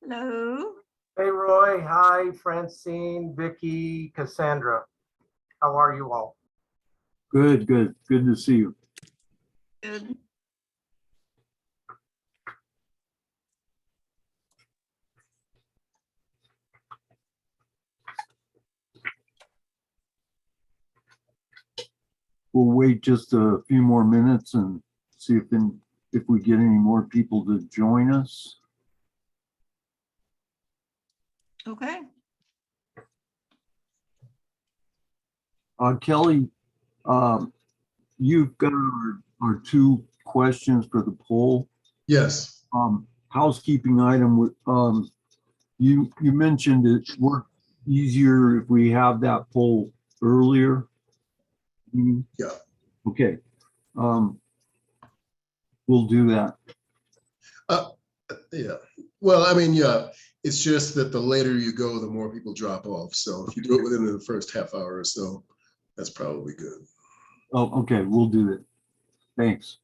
Hello. Hey, Roy. Hi, Francine, Vicky, Cassandra. How are you all? Good to see you. Good. We'll wait just a few more minutes and see if we get any more people to join us. Okay. Kelly, you've got our two questions for the poll. Yes. Housekeeping item. You mentioned it worked easier if we have that poll earlier. Yeah. Okay. We'll do that. Yeah. Well, I mean, yeah, it's just that the later you go, the more people drop off. So if you do it within the first half hour or so, that's probably good. Oh, okay. We'll do it. Thanks.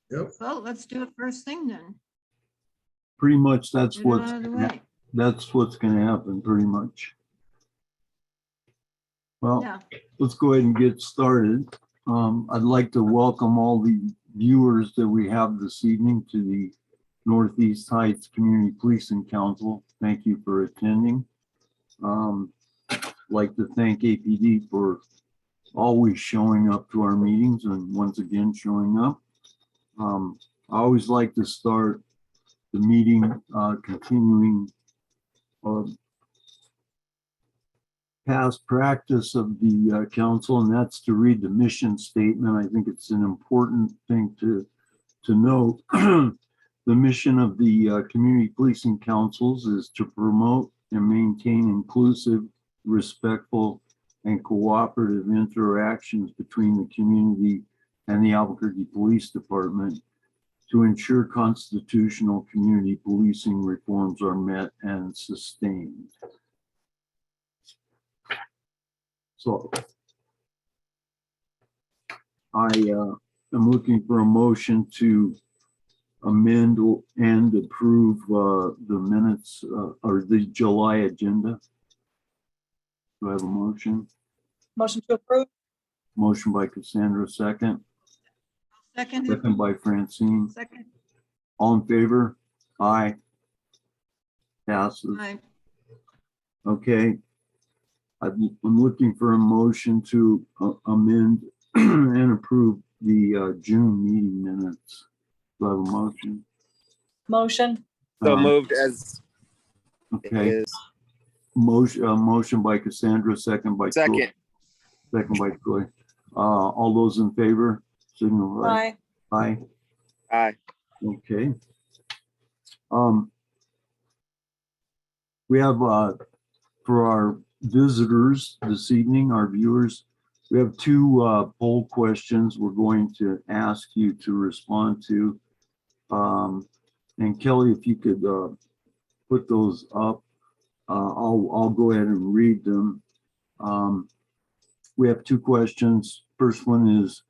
Yep. Well, let's do it first thing then. Pretty much that's Get it what's out of the way. going to happen pretty much. Well, Yeah. let's go ahead and get started. I'd like to welcome all the viewers that we have this evening to the Northeast Heights Community Policing Council. Thank you for attending. I'd like to thank APD for always showing up to our meetings and once again showing up. I always like to start the meeting continuing past practice of the council, and that's to read the mission statement. I think it's an important thing to note. The mission of the community policing councils is to promote and maintain inclusive, respectful, and cooperative interactions between the community and the Albuquerque Police Department to ensure constitutional community policing reforms are met and sustained. So I am looking for a motion to amend and approve the minutes or the July agenda. Do I have a motion? Motion to approve. Motion by Cassandra, second. Second. Second by Francine. Second. All in favor? Aye. Passes. Aye. Okay. I'm looking for a motion to amend and approve the June meeting minutes. Do I have a motion? Motion. So moved as Okay. is. Motion by Cassandra, second by Troy. Second. Second by Troy. All those in favor, signal by Aye. aye. Aye. Okay. We have for our visitors this evening, our viewers, we have two poll questions we're going to ask you to respond to. And Kelly, if you could put those up, I'll go ahead and read them. We have two questions. First one is,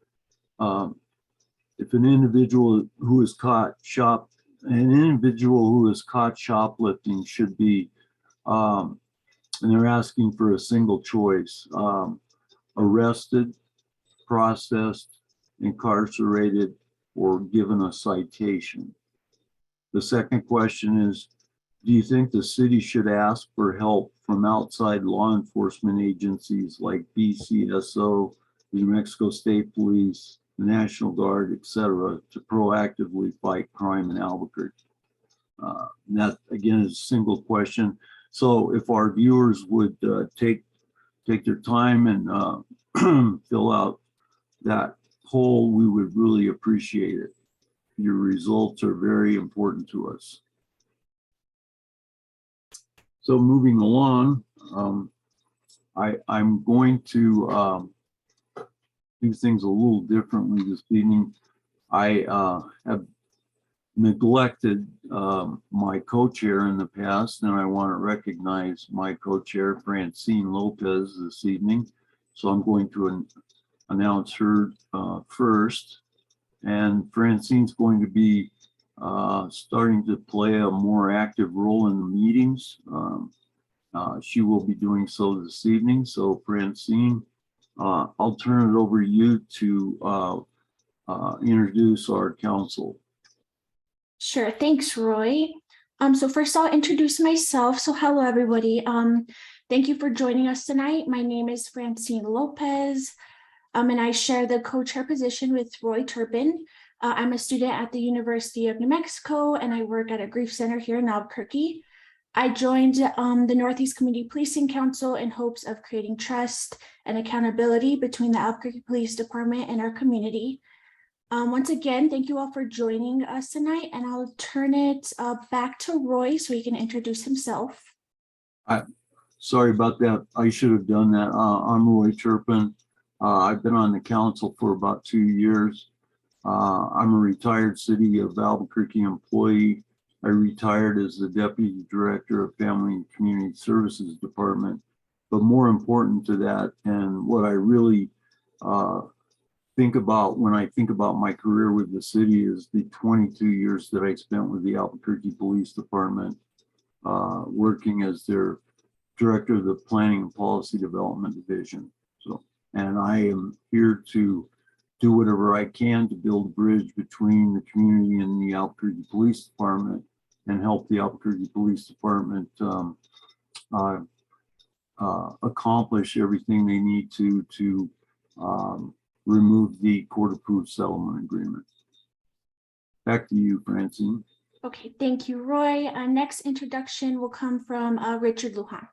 if an individual who is caught shoplifting should be, and they're asking for a single choice, arrested, processed, incarcerated, or given a citation. The second question is, do you think the city should ask for help from outside law enforcement agencies like BCSO, the New Mexico State Police, the National Guard, etc., to proactively fight crime in Albuquerque? That again is a single question. So if our viewers would take their time and fill out that poll, we would really appreciate it. Your results are very important to us. So moving along, I'm going to do things a little differently this evening. I have neglected my co-chair in the past, and I want to recognize my co-chair, Francine Lopez, this evening. So I'm going to announce her first. And Francine's going to be starting to play a more active role in the meetings. She will be doing so this evening. So Francine, I'll turn it over to you to introduce our council. Sure, thanks, Roy. So first I'll introduce myself. So hello, everybody. Thank you for joining us tonight. My name is Francine Lopez, and I share the co-chair position with Roy Turpen. I'm a student at the University of New Mexico, and I work at a grief center here in Albuquerque. I joined the Northeast Community Policing Council in hopes of creating trust and accountability between the Albuquerque Police Department and our community. Once again, thank you all for joining us tonight, and I'll turn it back to Roy so he can introduce himself. Sorry about that. I should have done that. I'm Roy Turpen. I've been on the council for about 2 years. I'm a retired City of Albuquerque employee. I retired as the Deputy Director of Family and Community Services Department. But more important to that, and what I really think about when I think about my career with the city, is the 22 years that I spent with the Albuquerque Police Department, working as their Director of the Planning and Policy Development Division. So, and I am here to do whatever I can to build a bridge between the community and the Albuquerque Police Department, and help the Albuquerque Police Department accomplish everything they need to remove the court-approved settlement agreement. Back to you, Francine. Okay, thank you, Roy. Next introduction will come from Richard Lujan.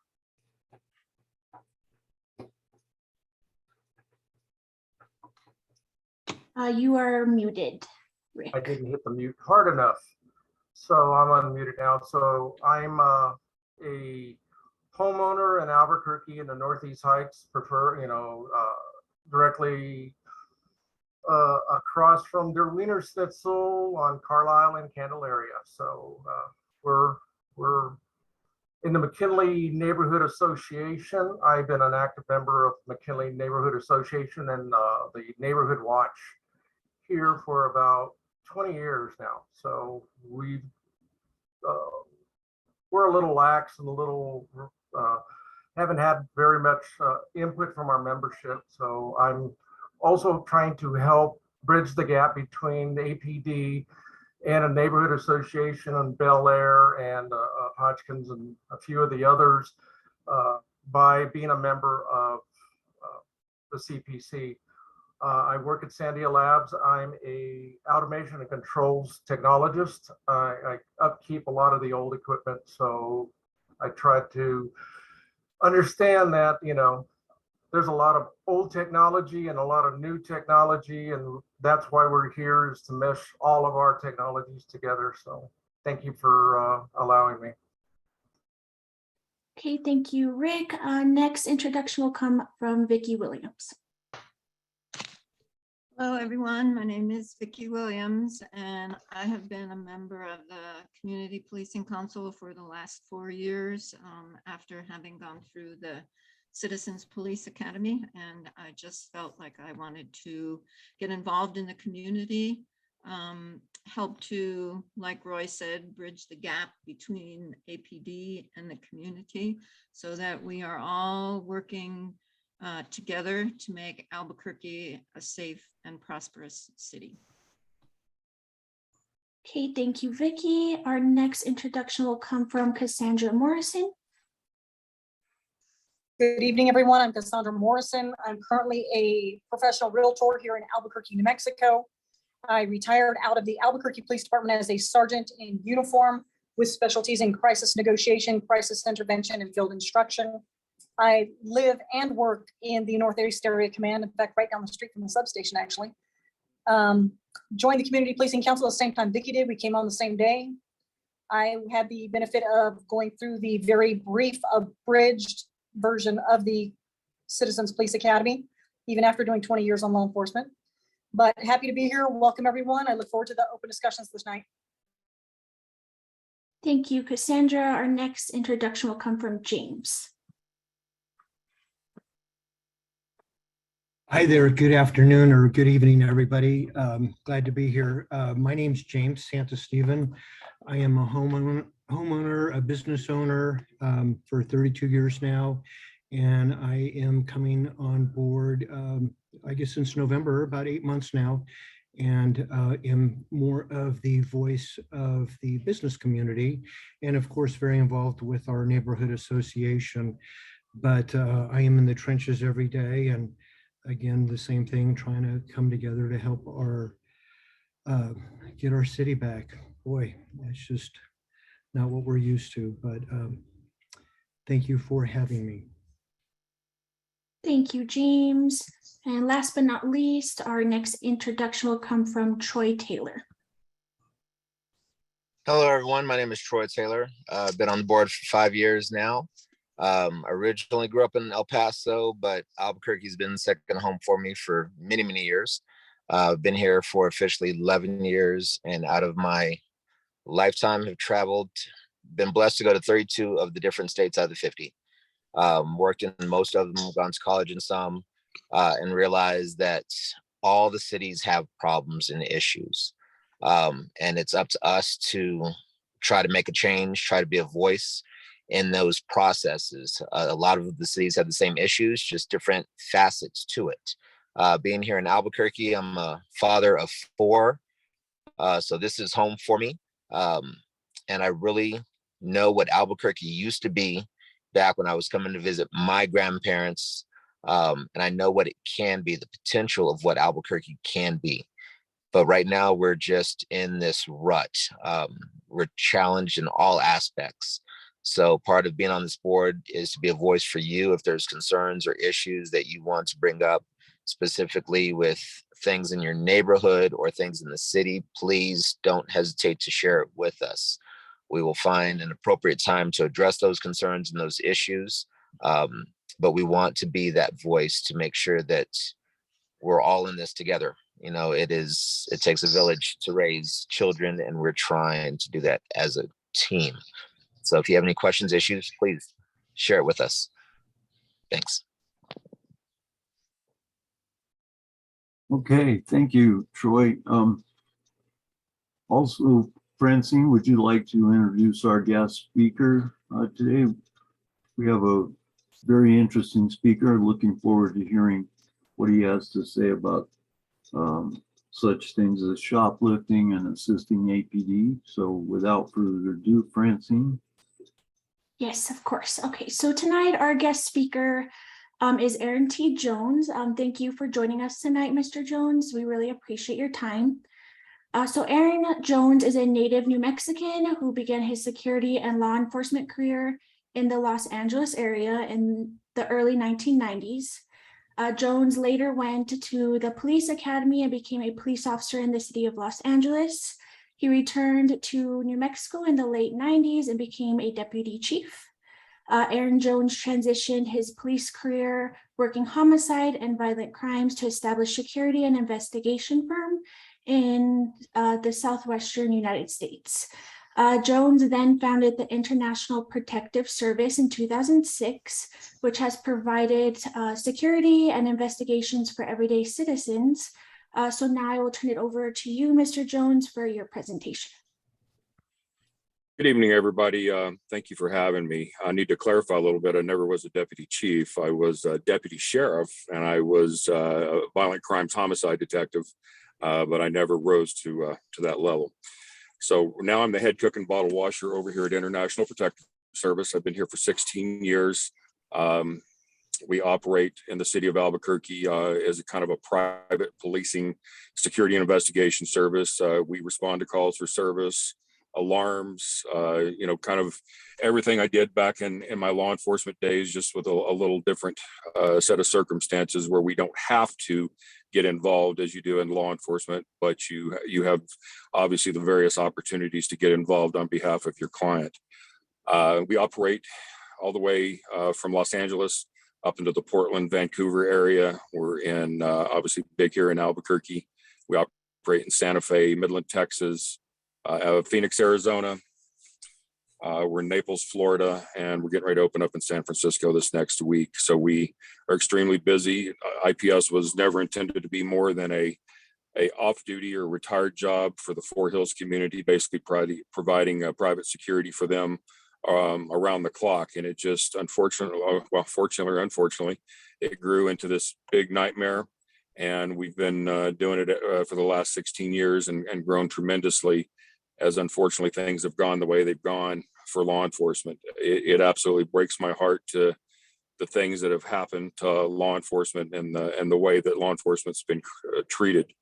You are muted, Rick. I didn't hit the mute hard enough. So I'm unmuted now. So I'm a homeowner in Albuquerque in the Northeast Heights, directly across from Der Wiener Schnitzel on Carlisle and Candelaria. So we're in the McKinley Neighborhood Association. I've been an active member of McKinley Neighborhood Association and the Neighborhood Watch here for about 20 years now. So we're a little lax and a little haven't had very much input from our membership. So I'm also trying to help bridge the gap between the APD and a neighborhood association in Bel Air and Hodgkins and a few of the others by being a member of the CPC. I work at Sandia Labs. I'm a automation and controls technologist. I upkeep a lot of the old equipment, so I try to understand that, there's a lot of old technology and a lot of new technology, and that's why we're here, is to mesh all of our technologies together. So thank you for allowing me. Okay, thank you, Rick. Next introduction will come from Vicki Williams. Hello, everyone. My name is Vicki Williams, and I have been a member of the Community Policing Council for the last 4 years after having gone through the Citizens Police Academy. And I just felt like I wanted to get involved in the community, help to, like Roy said, bridge the gap between APD and the community so that we are all working together to make Albuquerque a safe and prosperous city. Okay, thank you, Vicki. Our next introduction will come from Cassandra Morrison. Good evening, everyone. I'm Cassandra Morrison. I'm currently a professional realtor here in Albuquerque, New Mexico. I retired out of the Albuquerque Police Department as a sergeant in uniform with specialties in crisis negotiation, crisis intervention, and field instruction. I live and work in the Northeast Area Command, in fact, right down the street from the substation, actually. Joined the Community Policing Council at the same time Vicki did. We came on the same day. I had the benefit of going through the very brief, abridged version of the Citizens Police Academy, even after doing 20 years on law enforcement. But happy to be here. Welcome, everyone. I look forward to the open discussions this night. Thank you, Cassandra. Our next introduction will come from James. Hi there. Good afternoon or good evening, everybody. Glad to be here. My name's James Santa-Steven. I am a homeowner, a business owner for 32 years now. And I am coming on board, I guess since November, about 8 months now, and am more of the voice of the business community. And of course, very involved with our neighborhood association. But I am in the trenches every day, and again, the same thing, trying to come together to help our get our city back. Boy, it's just not what we're used to, but thank you for having me. Thank you, James. And last but not least, our next introduction will come from Troy Taylor. Hello, everyone. My name is Troy Taylor. I've been on the board for 5 years now. Originally grew up in El Paso, but Albuquerque's been second home for me for many, many years. I've been here for officially 11 years, and out of my lifetime have traveled, been blessed to go to 32 of the different states out of the 50. Worked in most of them, gone to college in some, and realized that all the cities have problems and issues. And it's up to us to try to make a change, try to be a voice in those processes. A lot of the cities have the same issues, just different facets to it. Being here in Albuquerque, I'm a father of 4. So this is home for me. And I really know what Albuquerque used to be back when I was coming to visit my grandparents. And I know what it can be, the potential of what Albuquerque can be. But right now we're just in this rut. We're challenged in all aspects. So part of being on this board is to be a voice for you if there's concerns or issues that you want to bring up specifically with things in your neighborhood or things in the city. Please don't hesitate to share it with us. We will find an appropriate time to address those concerns and those issues. But we want to be that voice to make sure that we're all in this together. You know, it takes a village to raise children, and we're trying to do that as a team. So if you have any questions, issues, please share it with us. Thanks. Okay, thank you, Troy. Also, Francine, would you like to introduce our guest speaker today? We have a very interesting speaker. Looking forward to hearing what he has to say about such things as shoplifting and assisting APD. So without further ado, Francine. Yes, of course. Okay, so tonight our guest speaker is Aaron T. Jones. Thank you for joining us tonight, Mr. Jones. We really appreciate your time. So Aaron Jones is a native New Mexican who began his security and law enforcement career in the Los Angeles area in the early 1990s. Jones later went to the police academy and became a police officer in the city of Los Angeles. He returned to New Mexico in the late 90s and became a deputy chief. Aaron Jones transitioned his police career working homicide and violent crimes to establish security and investigation firm in the Southwestern United States. Jones then founded the International Protective Service in 2006, which has provided security and investigations for everyday citizens. So now I will turn it over to you, Mr. Jones, for your presentation. Good evening, everybody. Thank you for having me. I need to clarify a little bit. I never was a deputy chief. I was a deputy sheriff, and I was a violent crimes homicide detective, but I never rose to that level. So now I'm the head cook and bottle washer over here at International Protective Service. I've been here for 16 years. We operate in the city of Albuquerque as a kind of a private policing security and investigation service. We respond to calls for service, alarms, kind of everything I did back in my law enforcement days, just with a little different set of circumstances where we don't have to get involved as you do in law enforcement, but you have obviously the various opportunities to get involved on behalf of your client. We operate all the way from Los Angeles up into the Portland, Vancouver area. We're in obviously big here in Albuquerque. We operate in Santa Fe, Midland, Texas, Phoenix, Arizona, We're in Naples, Florida, and we're getting ready to open up in San Francisco this next week. So we are extremely busy. IPS was never intended to be more than a off-duty or retired job for the Four Hills community, basically providing private security for them around the clock. And it just, unfortunately, well, fortunately or unfortunately, it grew into this big nightmare. And we've been doing it for the last 16 years and grown tremendously, as unfortunately things have gone the way they've gone for law enforcement. It absolutely breaks my heart to the things that have happened to law enforcement and the way that law enforcement's been treated.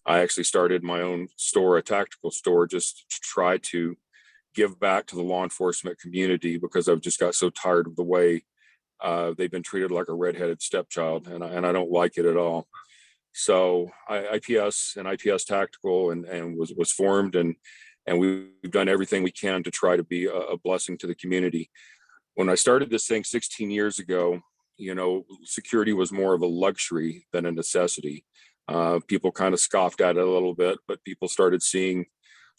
I actually started my own store, a tactical store, just to try to give back to the law enforcement community, because I've just got so tired of the way they've been treated like a redheaded stepchild, and I don't like it at all. So IPS and IPS Tactical and was formed, and we've done everything we can to try to be a blessing to the community. When I started this thing 16 years ago, you know, security was more of a luxury than a necessity. People kind of scoffed at it a little bit, but people started seeing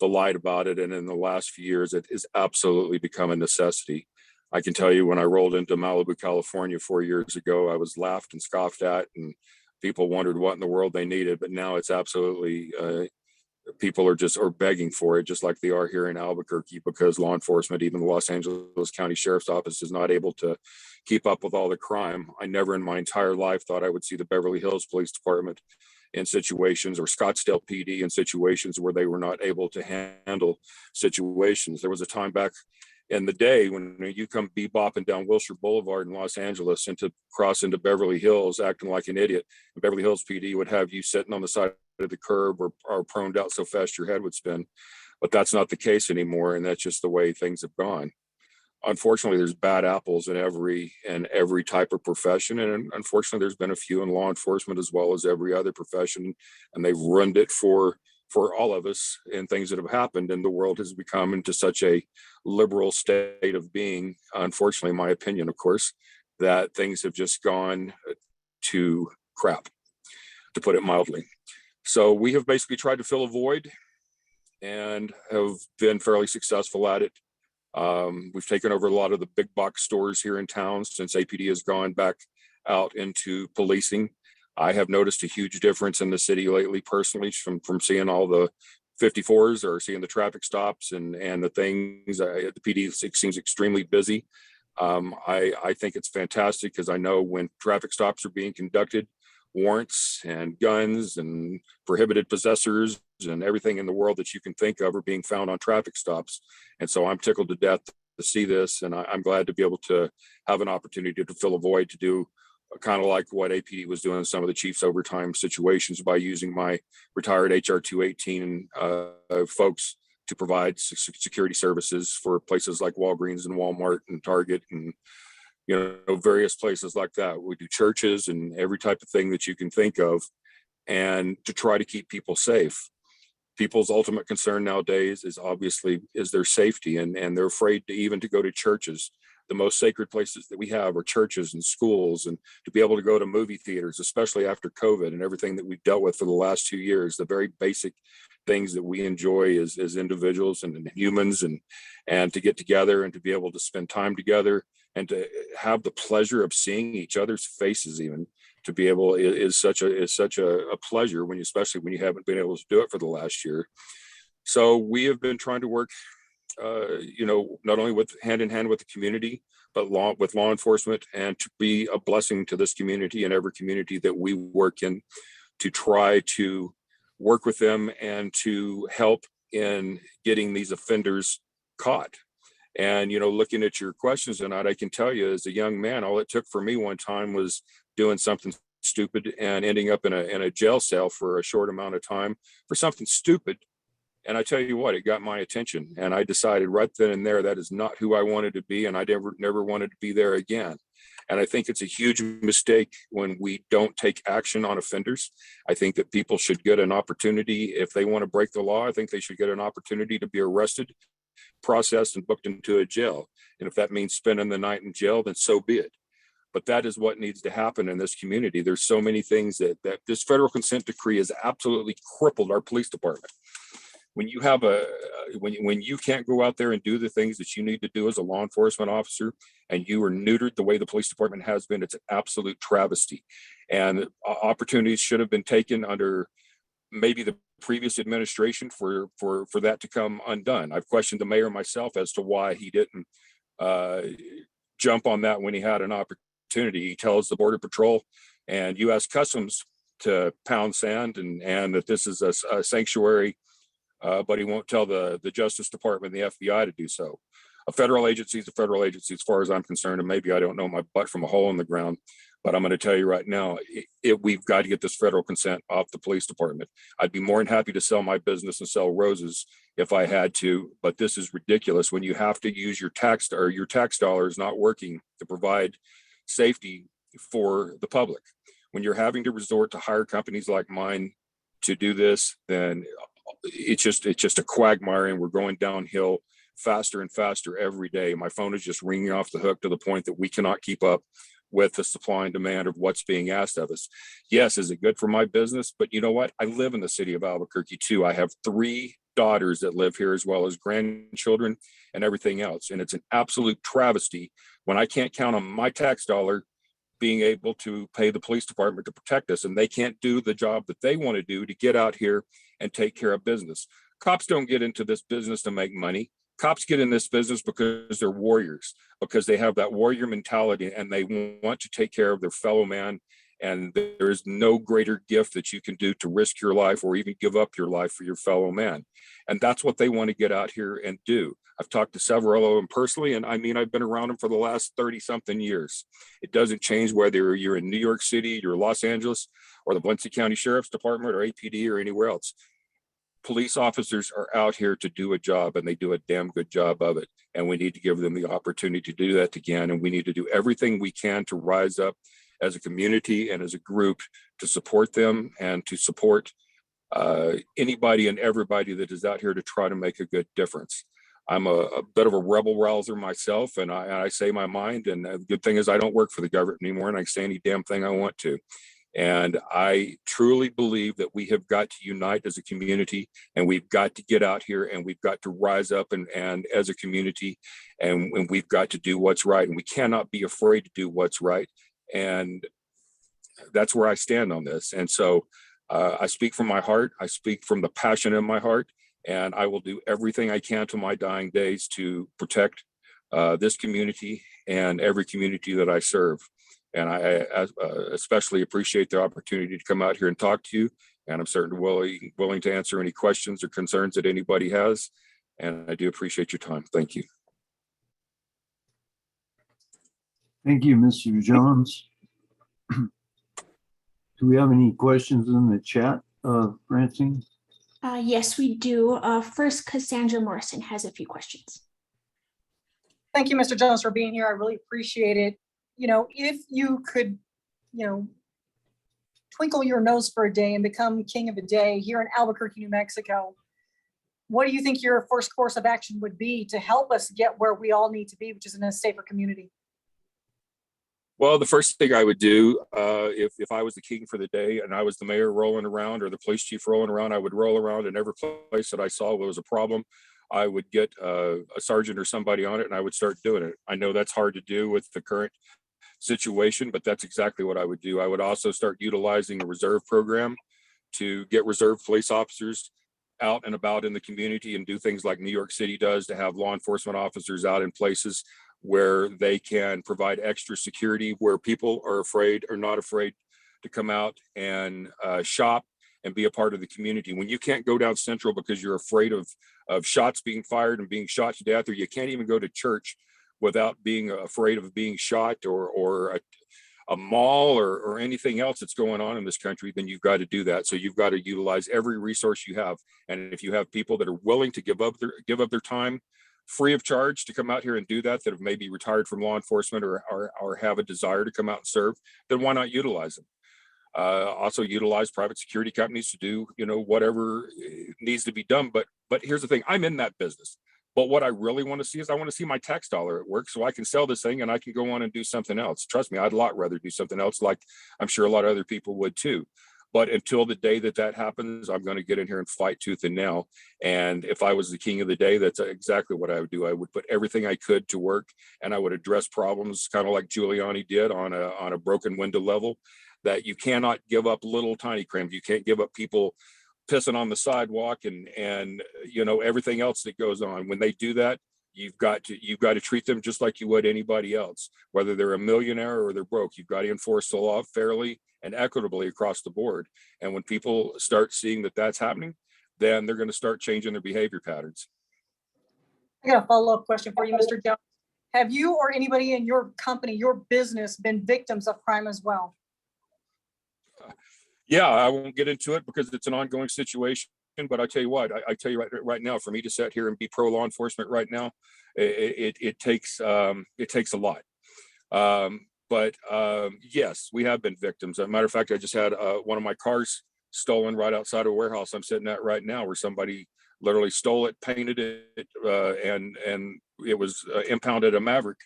the light about it. And in the last few years, it has absolutely become a necessity. I can tell you, when I rolled into Malibu, California 4 years ago, I was laughed and scoffed at, and people wondered what in the world they needed. But now it's absolutely, people are begging for it, just like they are here in Albuquerque, because law enforcement, even the Los Angeles County Sheriff's Office, is not able to keep up with all the crime. I never in my entire life thought I would see the Beverly Hills Police Department in situations, or Scottsdale PD in situations where they were not able to handle situations. There was a time back in the day when you come bebopping down Wilshire Boulevard in Los Angeles and to cross into Beverly Hills acting like an idiot, and Beverly Hills PD would have you sitting on the side of the curb or proned out so fast your head would spin. But that's not the case anymore, and that's just the way things have gone. Unfortunately, there's bad apples in every type of profession, and unfortunately, there's been a few in law enforcement as well as every other profession, and they've ruined it for all of us. And things that have happened, and the world has become into such a liberal state of being, unfortunately, in my opinion, of course, that things have just gone to crap, to put it mildly. So we have basically tried to fill a void and have been fairly successful at it. We've taken over a lot of the big box stores here in town since APD has gone back out into policing. I have noticed a huge difference in the city lately, personally, from seeing all the 54s or seeing the traffic stops and the things. The PD seems extremely busy. I think it's fantastic, because I know when traffic stops are being conducted, warrants and guns and prohibited possessors and everything in the world that you can think of are being found on traffic stops. And so I'm tickled to death to see this, and I'm glad to be able to have an opportunity to fill a void, to do kind of like what APD was doing in some of the chief's overtime situations, by using my retired HR 218 folks to provide security services for places like Walgreens and Walmart and Target and, you know, various places like that. We do churches and every type of thing that you can think of, and to try to keep people safe. People's ultimate concern nowadays is obviously their safety, and they're afraid to go to churches. The most sacred places that we have are churches and schools, and to be able to go to movie theaters, especially after COVID and everything that we've dealt with for the last 2 years, the very basic things that we enjoy as individuals and humans, and to get together and to be able to spend time together and to have the pleasure of seeing each other's faces, even to be able is such a pleasure, especially when you haven't been able to do it for the last year. So we have been trying to work, not only with hand in hand with the community, but with law enforcement, and to be a blessing to this community and every community that we work in, to try to work with them and to help in getting these offenders caught. And, looking at your questions tonight, I can tell you, as a young man, all it took for me one time was doing something stupid and ending up in a jail cell for a short amount of time for something stupid. And I tell you what, it got my attention, and I decided right then and there that is not who I wanted to be, and I never wanted to be there again. And I think it's a huge mistake when we don't take action on offenders. I think that people should get an opportunity. If they want to break the law, I think they should get an opportunity to be arrested, processed, and booked into a jail. And if that means spending the night in jail, then so be it. But that is what needs to happen in this community. There's so many things that this federal consent decree has absolutely crippled our police department. when you have when you can't go out there and do the things that you need to do as a law enforcement officer, and you are neutered the way the police department has been, it's an absolute travesty. And opportunities should have been taken under maybe the previous administration for that to come undone. I've questioned the mayor myself as to why he didn't jump on that when he had an opportunity. He tells the Border Patrol and U.S. Customs to pound sand and that this is a sanctuary, but he won't tell the Justice Department and the FBI to do so. A federal agency is a federal agency as far as I'm concerned, and maybe I don't know my butt from a hole in the ground, but I'm going to tell you right now, we've got to get this federal consent off the police department. I'd be more than happy to sell my business and sell roses if I had to, but this is ridiculous when you have to use your tax dollars not working to provide safety for the public. When you're having to resort to hire companies like mine to do this, then it's just a quagmire, and we're going downhill faster and faster every day. My phone is just ringing off the hook to the point that we cannot keep up with the supply and demand of what's being asked of us. Yes, is it good for my business? But you know what? I live in the city of Albuquerque too. I have 3 daughters that live here, as well as grandchildren and everything else. And it's an absolute travesty when I can't count on my tax dollar being able to pay the police department to protect us, and they can't do the job that they want to do to get out here and take care of business. Cops don't get into this business to make money. Cops get in this business because they're warriors, because they have that warrior mentality and they want to take care of their fellow man. And there is no greater gift that you can do to risk your life or even give up your life for your fellow man. And that's what they want to get out here and do. I've talked to several of them personally, and I mean, I've been around them for the last 30 something years. It doesn't change whether you're in New York City, you're Los Angeles, or the Valencia County Sheriff's Department or APD or anywhere else. Police officers are out here to do a job, and they do a damn good job of it. And we need to give them the opportunity to do that again. And we need to do everything we can to rise up as a community and as a group to support them and to support anybody and everybody that is out here to try to make a good difference. I'm a bit of a rebel rouser myself, and I say my mind. And the good thing is I don't work for the government anymore, and I can say any damn thing I want to. And I truly believe that we have got to unite as a community, and we've got to get out here and we've got to rise up and as a community, and we've got to do what's right. And we cannot be afraid to do what's right. And that's where I stand on this. And so I speak from my heart. I speak from the passion in my heart, and I will do everything I can to my dying days to protect this community and every community that I serve. And I especially appreciate the opportunity to come out here and talk to you. And I'm certainly willing to answer any questions or concerns that anybody has. And I do appreciate your time. Thank you. Thank you, Mr. Jones. Do we have any questions in the chat, Francine? Yes, we do. First, Cassandra Morrison has a few questions. Thank you, Mr. Jones, for being here. I really appreciate it. You know, if you could, you know, twinkle your nose for a day and become king of a day here in Albuquerque, New Mexico, what do you think your first course of action would be to help us get where we all need to be, which is in a safer community? Well, the first thing I would do, if I was the king for the day and I was the mayor rolling around or the police chief rolling around, I would roll around in every place that I saw where there was a problem. I would get a sergeant or somebody on it, and I would start doing it. I know that's hard to do with the current situation, but that's exactly what I would do. I would also start utilizing the reserve program to get reserve police officers out and about in the community and do things like New York City does, to have law enforcement officers out in places where they can provide extra security, where people are afraid or not afraid to come out and shop and be a part of the community. When you can't go down Central because you're afraid of shots being fired and being shot to death, or you can't even go to church without being afraid of being shot, or a mall or anything else that's going on in this country, then you've got to do that. So you've got to utilize every resource you have. And if you have people that are willing to give up their time free of charge to come out here and do that have maybe retired from law enforcement or have a desire to come out and serve, then why not utilize them? Also utilize private security companies to do, you know, whatever needs to be done. But here's the thing, I'm in that business. But what I really want to see is I want to see my tax dollar at work so I can sell this thing and I can go on and do something else. Trust me, I'd a lot rather do something else, like I'm sure a lot of other people would too. But until the day that that happens, I'm going to get in here and fight tooth and nail. And if I was the king of the day, that's exactly what I would do. I would put everything I could to work, and I would address problems kind of like Giuliani did on a broken window level. That you cannot give up little tiny crimes. You can't give up people pissing on the sidewalk and you know, everything else that goes on. When they do that, you've got to treat them just like you would anybody else, whether they're a millionaire or they're broke. You've got to enforce the law fairly and equitably across the board. And when people start seeing that that's happening, then they're going to start changing their behavior patterns. I got a follow-up question for you, Mr. Jones. Have you or anybody in your company, your business, been victims of crime as well? Yeah, I won't get into it because it's an ongoing situation. But I tell you what, I tell you right now, for me to sit here and be pro law enforcement right now, it takes a lot. Yes, we have been victims. As a matter of fact, I just had one of my cars stolen right outside of a warehouse I'm sitting at right now, where somebody literally stole it, painted it, and it was impounded a Maverick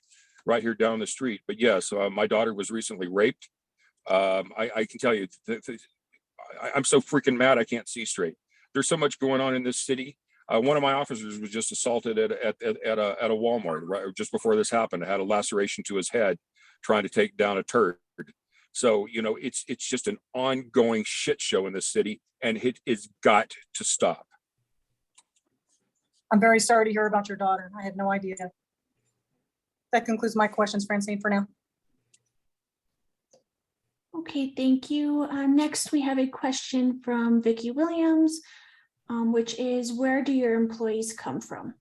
right here down the street. But yes, my daughter was recently raped. I can tell you, I'm so freaking mad I can't see straight. There's so much going on in this city. One of my officers was just assaulted at a Walmart right just before this happened. Had a laceration to his head trying to take down a turd. So, you know, it's just an ongoing shit show in this city, and it is got to stop. I'm very sorry to hear about your daughter. I had no idea. That concludes my questions, Francine, for now. Okay, thank you. Next, we have a question from Vicki Williams, which is, where do your employees come from?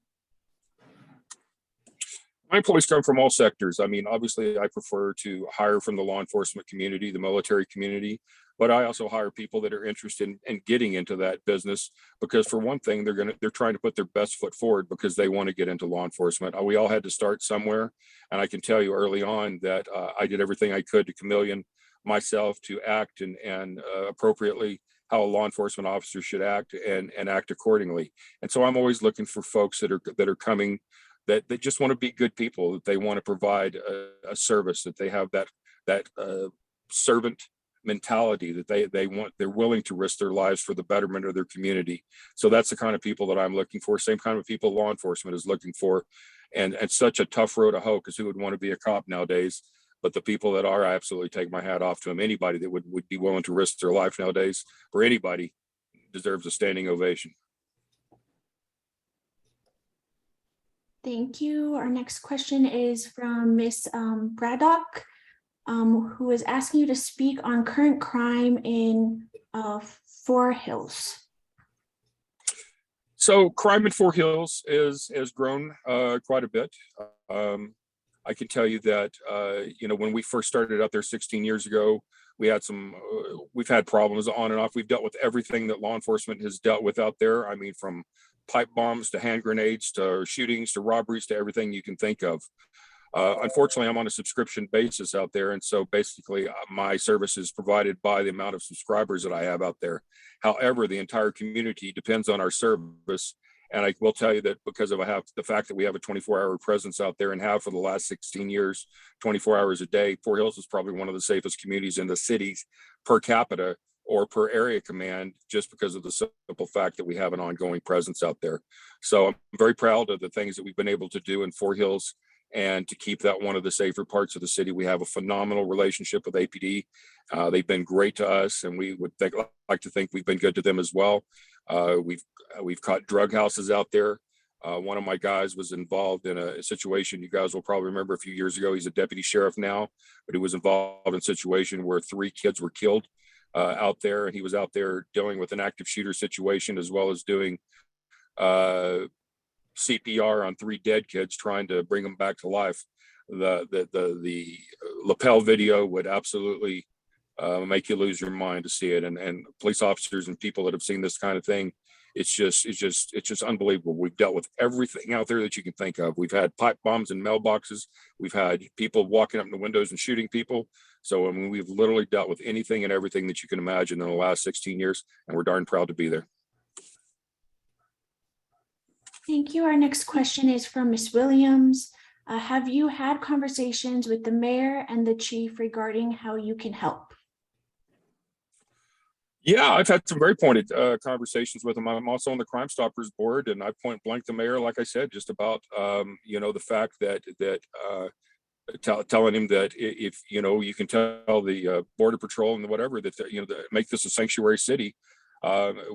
My employees come from all sectors. I mean, obviously, I prefer to hire from the law enforcement community, the military community, but I also hire people that are interested in getting into that business because, for one thing, they're trying to put their best foot forward because they want to get into law enforcement. We all had to start somewhere, and I can tell you early on that I did everything I could to chameleon myself to act and appropriately how a law enforcement officer should act and act accordingly. And so I'm always looking for folks that are coming that they just want to be good people, that they want to provide a service, that they have that servant mentality, that they're willing to risk their lives for the betterment of their community. So that's the kind of people that I'm looking for. Same kind of people law enforcement is looking for. And it's such a tough road to hoe, because who would want to be a cop nowadays? But the people that are, I absolutely take my hat off to them. Anybody that would be willing to risk their life nowadays for anybody deserves a standing ovation. Thank you. Our next question is from Miss Braddock, who is asking you to speak on current crime in Fort Hills. So crime in Fort Hills has grown quite a bit. I can tell you that, you know, when we first started out there 16 years ago, we've had problems on and off. We've dealt with everything that law enforcement has dealt with out there. I mean, from pipe bombs to hand grenades to shootings to robberies to everything you can think of. Unfortunately, I'm on a subscription basis out there. And so basically my service is provided by the amount of subscribers that I have out there. However, the entire community depends on our service. And I will tell you that because of the fact that we have a 24-hour presence out there and have for the last 16 years, 24 hours a day, Fort Hills is probably one of the safest communities in the cities per capita or per area command, just because of the simple fact that we have an ongoing presence out there. So I'm very proud of the things that we've been able to do in Fort Hills and to keep that one of the safer parts of the city. We have a phenomenal relationship with APD. They've been great to us, and we would like to think we've been good to them as well. We've caught drug houses out there. One of my guys was involved in a situation you guys will probably remember a few years ago. He's a deputy sheriff now, but he was involved in a situation where 3 kids were killed out there, and he was out there dealing with an active shooter situation as well as doing CPR on 3 dead kids, trying to bring them back to life. The lapel video would absolutely make you lose your mind to see it. And police officers and people that have seen this kind of thing, it's just unbelievable. We've dealt with everything out there that you can think of. We've had pipe bombs in mailboxes. We've had people walking up in the windows and shooting people. So I mean, we've literally dealt with anything and everything that you can imagine in the last 16 years, and we're darn proud to be there. Thank you. Our next question is from Ms. Williams. Have you had conversations with the mayor and the chief regarding how you can help? Yeah, I've had some very pointed conversations with him. I'm also on the Crime Stoppers board, and I point blank the mayor, like I said, just about the fact that telling him that if you can tell the border patrol and whatever that make this a sanctuary city.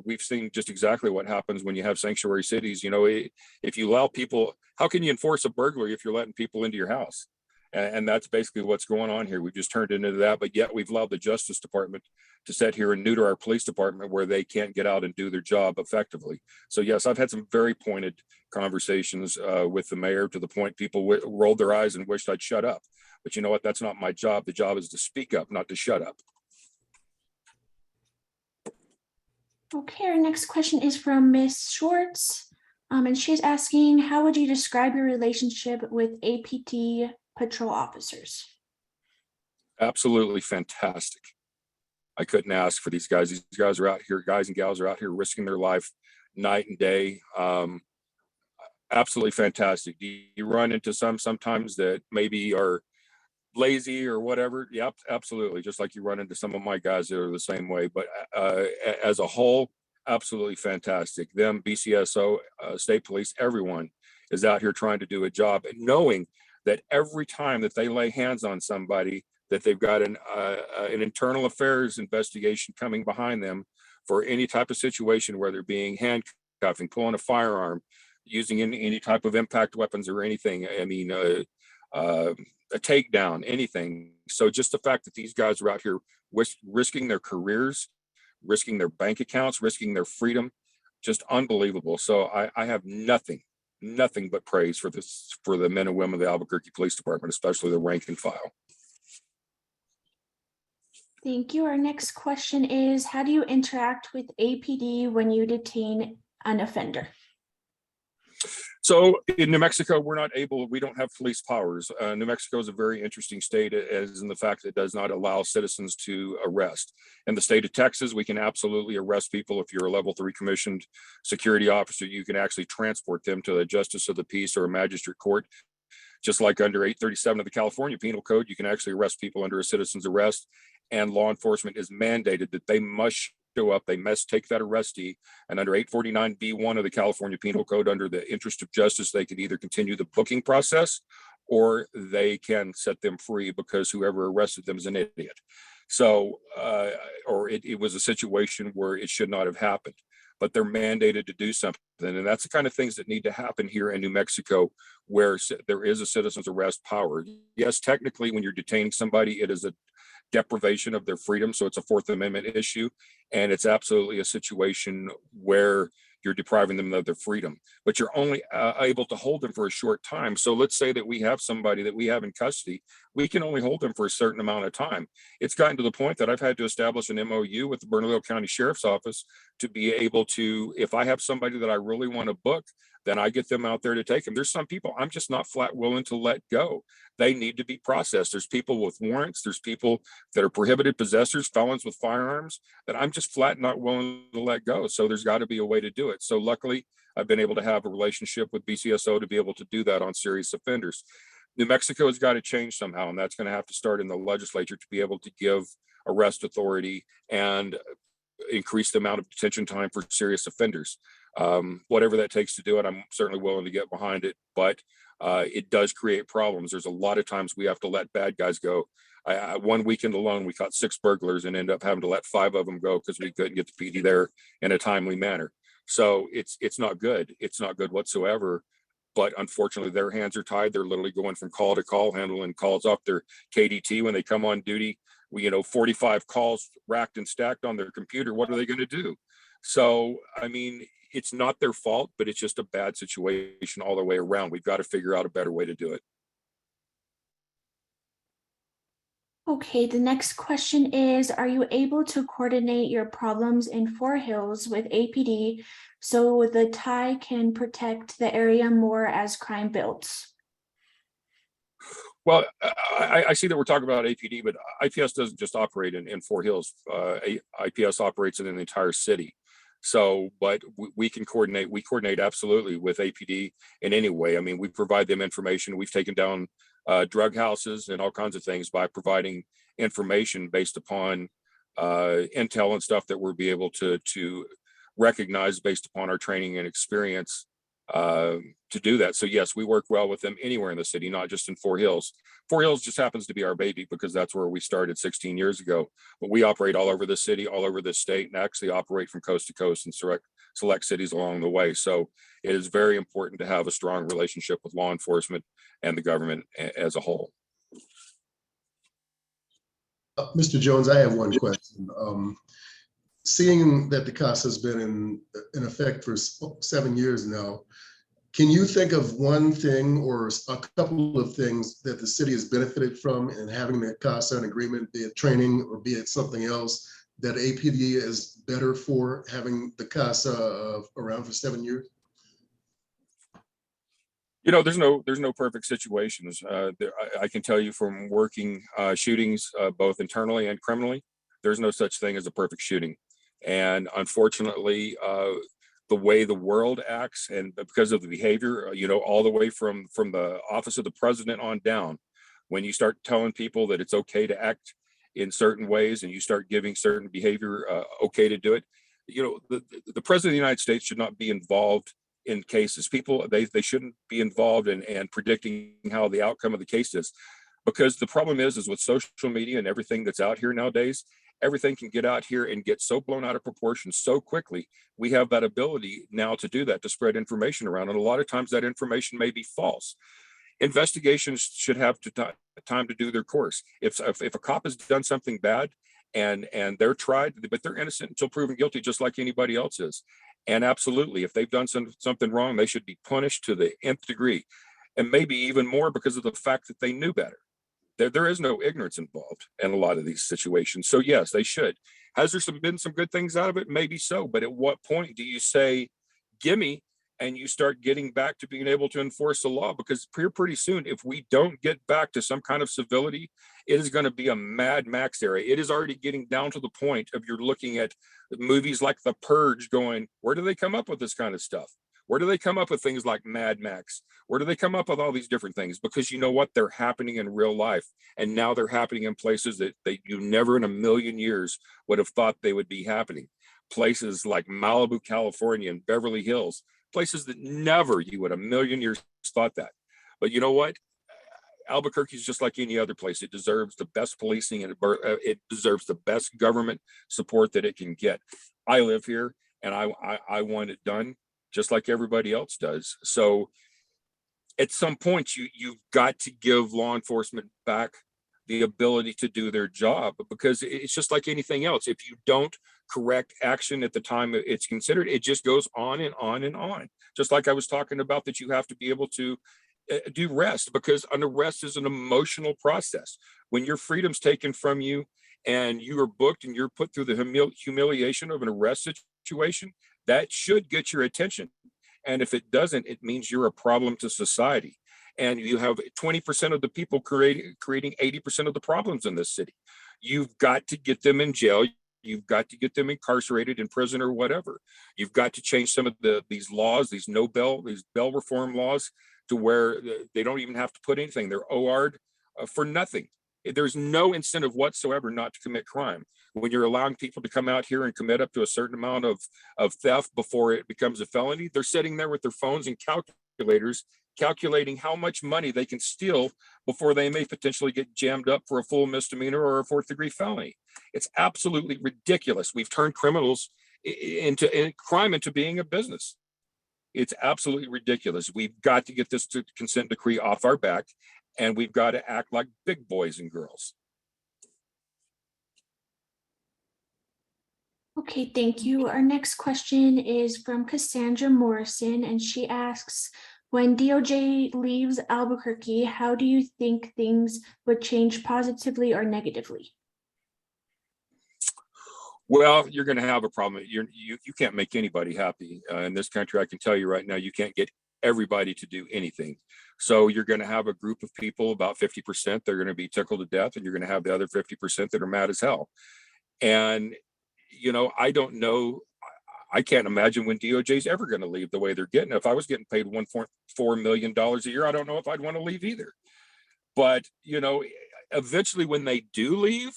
We've seen just exactly what happens when you have sanctuary cities. If you allow people, how can you enforce a burglary if you're letting people into your house? And that's basically what's going on here. We've just turned into that, but yet we've allowed the Justice Department to sit here and neuter our police department where they can't get out and do their job effectively. So yes, I've had some very pointed conversations with the mayor, to the point people rolled their eyes and wished I'd shut up. But you know what? That's not my job. The job is to speak up, not to shut up. Okay, our next question is from Miss Schwartz. And she's asking, how would you describe your relationship with APT patrol officers? Absolutely fantastic. I couldn't ask for these guys. These guys are out here, guys and gals are out here risking their life night and day. Absolutely fantastic. Do you run into sometimes that maybe are lazy or whatever? Yep, absolutely. Just like you run into some of my guys that are the same way. But as a whole, absolutely fantastic. Them, BCSO, state police, everyone is out here trying to do a job, and knowing that every time that they lay hands on somebody, that they've got an internal affairs investigation coming behind them for any type of situation, whether being handcuffing, pulling a firearm, using any type of impact weapons or anything. I mean, a takedown, anything. So just the fact that these guys are out here risking their careers, risking their bank accounts, risking their freedom, just unbelievable. So I have nothing but praise for the men and women of the Albuquerque Police Department, especially the rank and file. Thank you. Our next question is, how do you interact with APD when you detain an offender? So in New Mexico, we don't have police powers. New Mexico is a very interesting state, as in the fact that it does not allow citizens to arrest. In the state of Texas, we can absolutely arrest people. If you're a level 3 commissioned security officer, you can actually transport them to the justice of the peace or a magistrate court. Just like under 837 of the California Penal Code, you can actually arrest people under a citizen's arrest, and law enforcement is mandated that they must show up, they must take that arrestee, and under 849B1 of the California Penal Code, under the interest of justice, they can either continue the booking process or they can set them free because whoever arrested them is an idiot. So, or it was a situation where it should not have happened, but they're mandated to do something. And that's the kind of things that need to happen here in New Mexico, where there is a citizen's arrest power. Yes, technically, when you're detaining somebody, it is a deprivation of their freedom. So it's a Fourth Amendment issue. And it's absolutely a situation where you're depriving them of their freedom, but you're only able to hold them for a short time. So let's say that we have somebody that we have in custody, we can only hold them for a certain amount of time. It's gotten to the point that I've had to establish an MOU with the Bernalillo County Sheriff's Office to be able to, if I have somebody that I really want to book, then I get them out there to take them. There's some people I'm just not flat willing to let go. They need to be processed. There's people with warrants. There's people that are prohibited possessors, felons with firearms, that I'm just flat not willing to let go. So there's got to be a way to do it. So luckily, I've been able to have a relationship with BCSO to be able to do that on serious offenders. New Mexico has got to change somehow, and that's going to have to start in the legislature to be able to give arrest authority and increase the amount of detention time for serious offenders. Whatever that takes to do it, I'm certainly willing to get behind it, but it does create problems. There's a lot of times we have to let bad guys go. One weekend alone, we caught 6 burglars and ended up having to let 5 of them go because we couldn't get the PD there in a timely manner. So it's not good. It's not good whatsoever. But unfortunately, their hands are tied. They're literally going from call to call, handling calls off their KDT when they come on duty. 45 calls racked and stacked on their computer. What are they going to do? So, I mean, it's not their fault, but it's just a bad situation all the way around. We've got to figure out a better way to do it. Okay, the next question is, are you able to coordinate your problems in Fort Hills with APD so the tie can protect the area more as crime builds? Well, I see that we're talking about APD, but IPS doesn't just operate in Fort Hills. IPS operates in the entire city. So, but we can coordinate. We coordinate absolutely with APD in any way. I mean, we provide them information. We've taken down drug houses and all kinds of things by providing information based upon intel and stuff that we'll be able to recognize based upon our training and experience to do that. So yes, we work well with them anywhere in the city, not just in Fort Hills. Fort Hills just happens to be our baby because that's where we started 16 years ago. But we operate all over the city, all over the state, and actually operate from coast to coast and select cities along the way. So it is very important to have a strong relationship with law enforcement and the government as a whole. Mr. Jones, I have one question. Seeing that the CASA has been in effect for 7 years now, can you think of one thing or a couple of things that the city has benefited from in having that CASA agreement, be it training or be it something else that APD is better for having the CASA around for 7 years? You know, there's no perfect situations. I can tell you from working shootings, both internally and criminally, there's no such thing as a perfect shooting. And unfortunately, the way the world acts and because of the behavior, you know, all the way from the office of the president on down, when you start telling people that it's okay to act in certain ways and you start giving certain behavior okay to do it, you know, the president of the United States should not be involved in cases. People, they shouldn't be involved in predicting how the outcome of the case is, because the problem is with social media and everything that's out here nowadays, everything can get out here and get so blown out of proportion so quickly. We have that ability now to do that, to spread information around. And a lot of times that information may be false. Investigations should have time to do their course. If a cop has done something bad and they're tried, but they're innocent until proven guilty, just like anybody else is. And absolutely, if they've done something wrong, they should be punished to the nth degree, and maybe even more because of the fact that they knew better. There is no ignorance involved in a lot of these situations. So yes, they should. Has there been some good things out of it? Maybe so. But at what point do you say, gimme, and you start getting back to being able to enforce the law? Because pretty soon, if we don't get back to some kind of civility, it is going to be a Mad Max era. It is already getting down to the point of you're looking at movies like The Purge going, where do they come up with this kind of stuff? Where do they come up with things like Mad Max? Where do they come up with all these different things? Because you know what? They're happening in real life. And now they're happening in places that you never in a million years would have thought they would be happening. Places like Malibu, California, and Beverly Hills, places that never you would a million years thought that. But you know what? Albuquerque is just like any other place. It deserves the best policing and it deserves the best government support that it can get. I live here and I want it done just like everybody else does. So at some point you've got to give law enforcement back the ability to do their job, because it's just like anything else. If you don't correct action at the time it's considered, it just goes on and on and on. Just like I was talking about, that you have to be able to do rest, because an arrest is an emotional process. When your freedom's taken from you and you are booked and you're put through the humiliation of an arrest situation, that should get your attention. And if it doesn't, it means you're a problem to society. And you have 20% of the people creating 80% of the problems in this city. You've got to get them in jail. You've got to get them incarcerated, in prison, or whatever. You've got to change some of these laws, these bail reform laws, to where they don't even have to put anything. They're OR'd for nothing. There's no incentive whatsoever not to commit crime. When you're allowing people to come out here and commit up to a certain amount of theft before it becomes a felony, they're sitting there with their phones and calculators, calculating how much money they can steal before they may potentially get jammed up for a full misdemeanor or a 4th-degree felony. It's absolutely ridiculous. We've turned criminals into crime into being a business. It's absolutely ridiculous. We've got to get this consent decree off our back, and we've got to act like big boys and girls. Okay, thank you. Our next question is from Cassandra Morrison, and she asks, when DOJ leaves Albuquerque, how do you think things would change positively or negatively? Well, you're going to have a problem. You can't make anybody happy in this country. I can tell you right now, you can't get everybody to do anything. So you're going to have a group of people, about 50%, they're going to be tickled to death, and you're going to have the other 50% that are mad as hell. And, you know, I don't know. I can't imagine when DOJ is ever going to leave the way they're getting. If I was getting paid $1.4 million a year, I don't know if I'd want to leave either. But, you know, eventually when they do leave,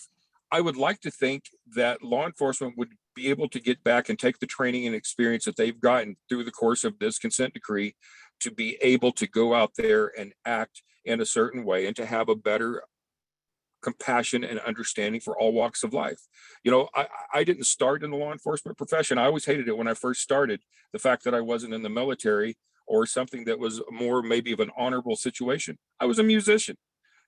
I would like to think that law enforcement would be able to get back and take the training and experience that they've gotten through the course of this consent decree to be able to go out there and act in a certain way and to have a better compassion and understanding for all walks of life. You know, I didn't start in the law enforcement profession. I always hated it when I first started, the fact that I wasn't in the military or something that was more maybe of an honorable situation. I was a musician.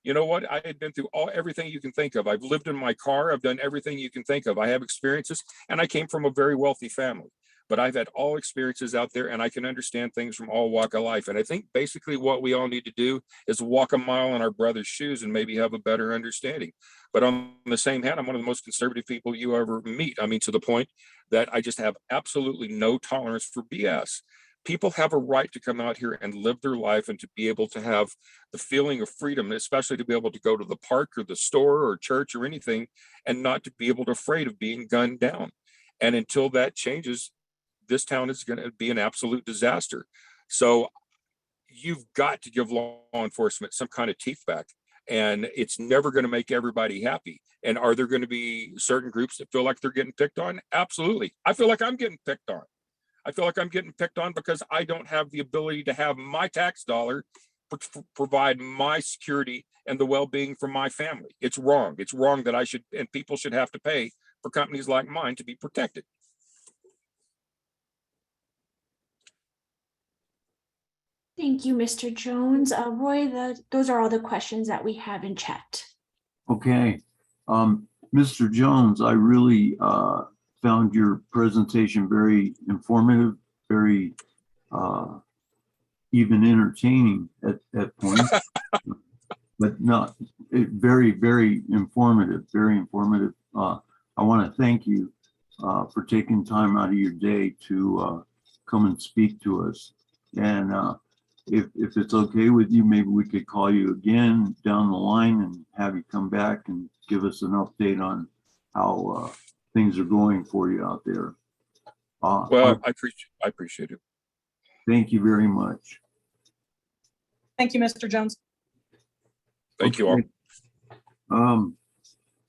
You know what? I had been through everything you can think of. I've lived in my car. I've done everything you can think of. I have experiences, and I came from a very wealthy family. But I've had all experiences out there, and I can understand things from all walk of life. And I think basically what we all need to do is walk a mile in our brother's shoes and maybe have a better understanding. But on the same hand, I'm one of the most conservative people you ever meet. I mean, to the point that I just have absolutely no tolerance for BS. People have a right to come out here and live their life and to be able to have the feeling of freedom, especially to be able to go to the park or the store or church or anything and not to be able to afraid of being gunned down. And until that changes, this town is going to be an absolute disaster. So you've got to give law enforcement some kind of teeth back, and it's never going to make everybody happy. And are there going to be certain groups that feel like they're getting picked on? Absolutely. I feel like I'm getting picked on. I feel like I'm getting picked on because I don't have the ability to have my tax dollar provide my security and the well-being for my family. It's wrong. It's wrong that I should, and people should have to pay for companies like mine to be protected. Thank you, Mr. Jones. Roy, those are all the questions that we have in chat. Okay. Mr. Jones, I really found your presentation very informative, very even entertaining at points, but not very, very informative, very informative. I want to thank you for taking time out of your day to come and speak to us. And if it's okay with you, maybe we could call you again down the line and have you come back and give us an update on how things are going for you out there. Well, I appreciate it. Thank you very much. Thank you, Mr. Jones. Thank you all.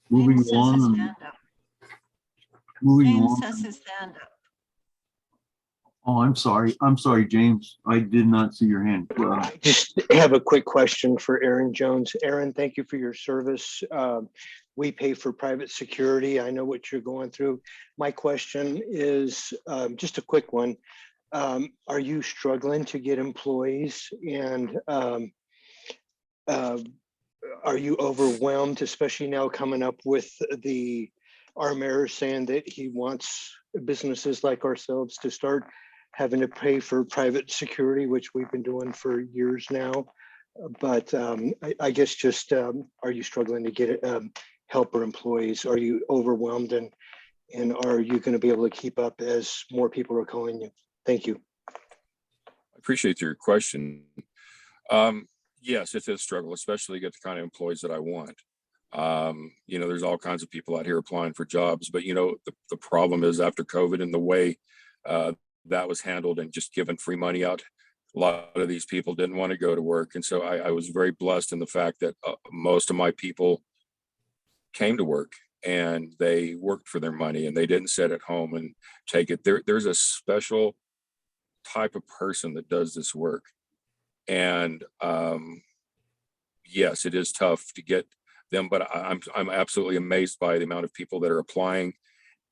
Moving James says his on. hand up. Moving James on. says his hand up. Oh, I'm sorry. I'm sorry, James. I did not see your hand. I just have a quick question for Aaron Jones. Aaron, thank you for your service. We pay for private security. I know what you're going through. My question is just a quick one. Are you struggling to get employees, and are you overwhelmed, especially now coming up with our mayor saying that he wants businesses like ourselves to start having to pay for private security, which we've been doing for years now. But I guess just, are you struggling to get help or employees? Are you overwhelmed, and are you going to be able to keep up as more people are calling you? Thank you. I appreciate your question. Yes, it's a struggle, especially to get the kind of employees that I want. You know, there's all kinds of people out here applying for jobs, but you know, the problem is after COVID and the way that was handled and just giving free money out, a lot of these people didn't want to go to work. And so I was very blessed in the fact that most of my people came to work and they worked for their money and they didn't sit at home and take it. There's a special type of person that does this work. And yes, it is tough to get them, but I'm absolutely amazed by the amount of people that are applying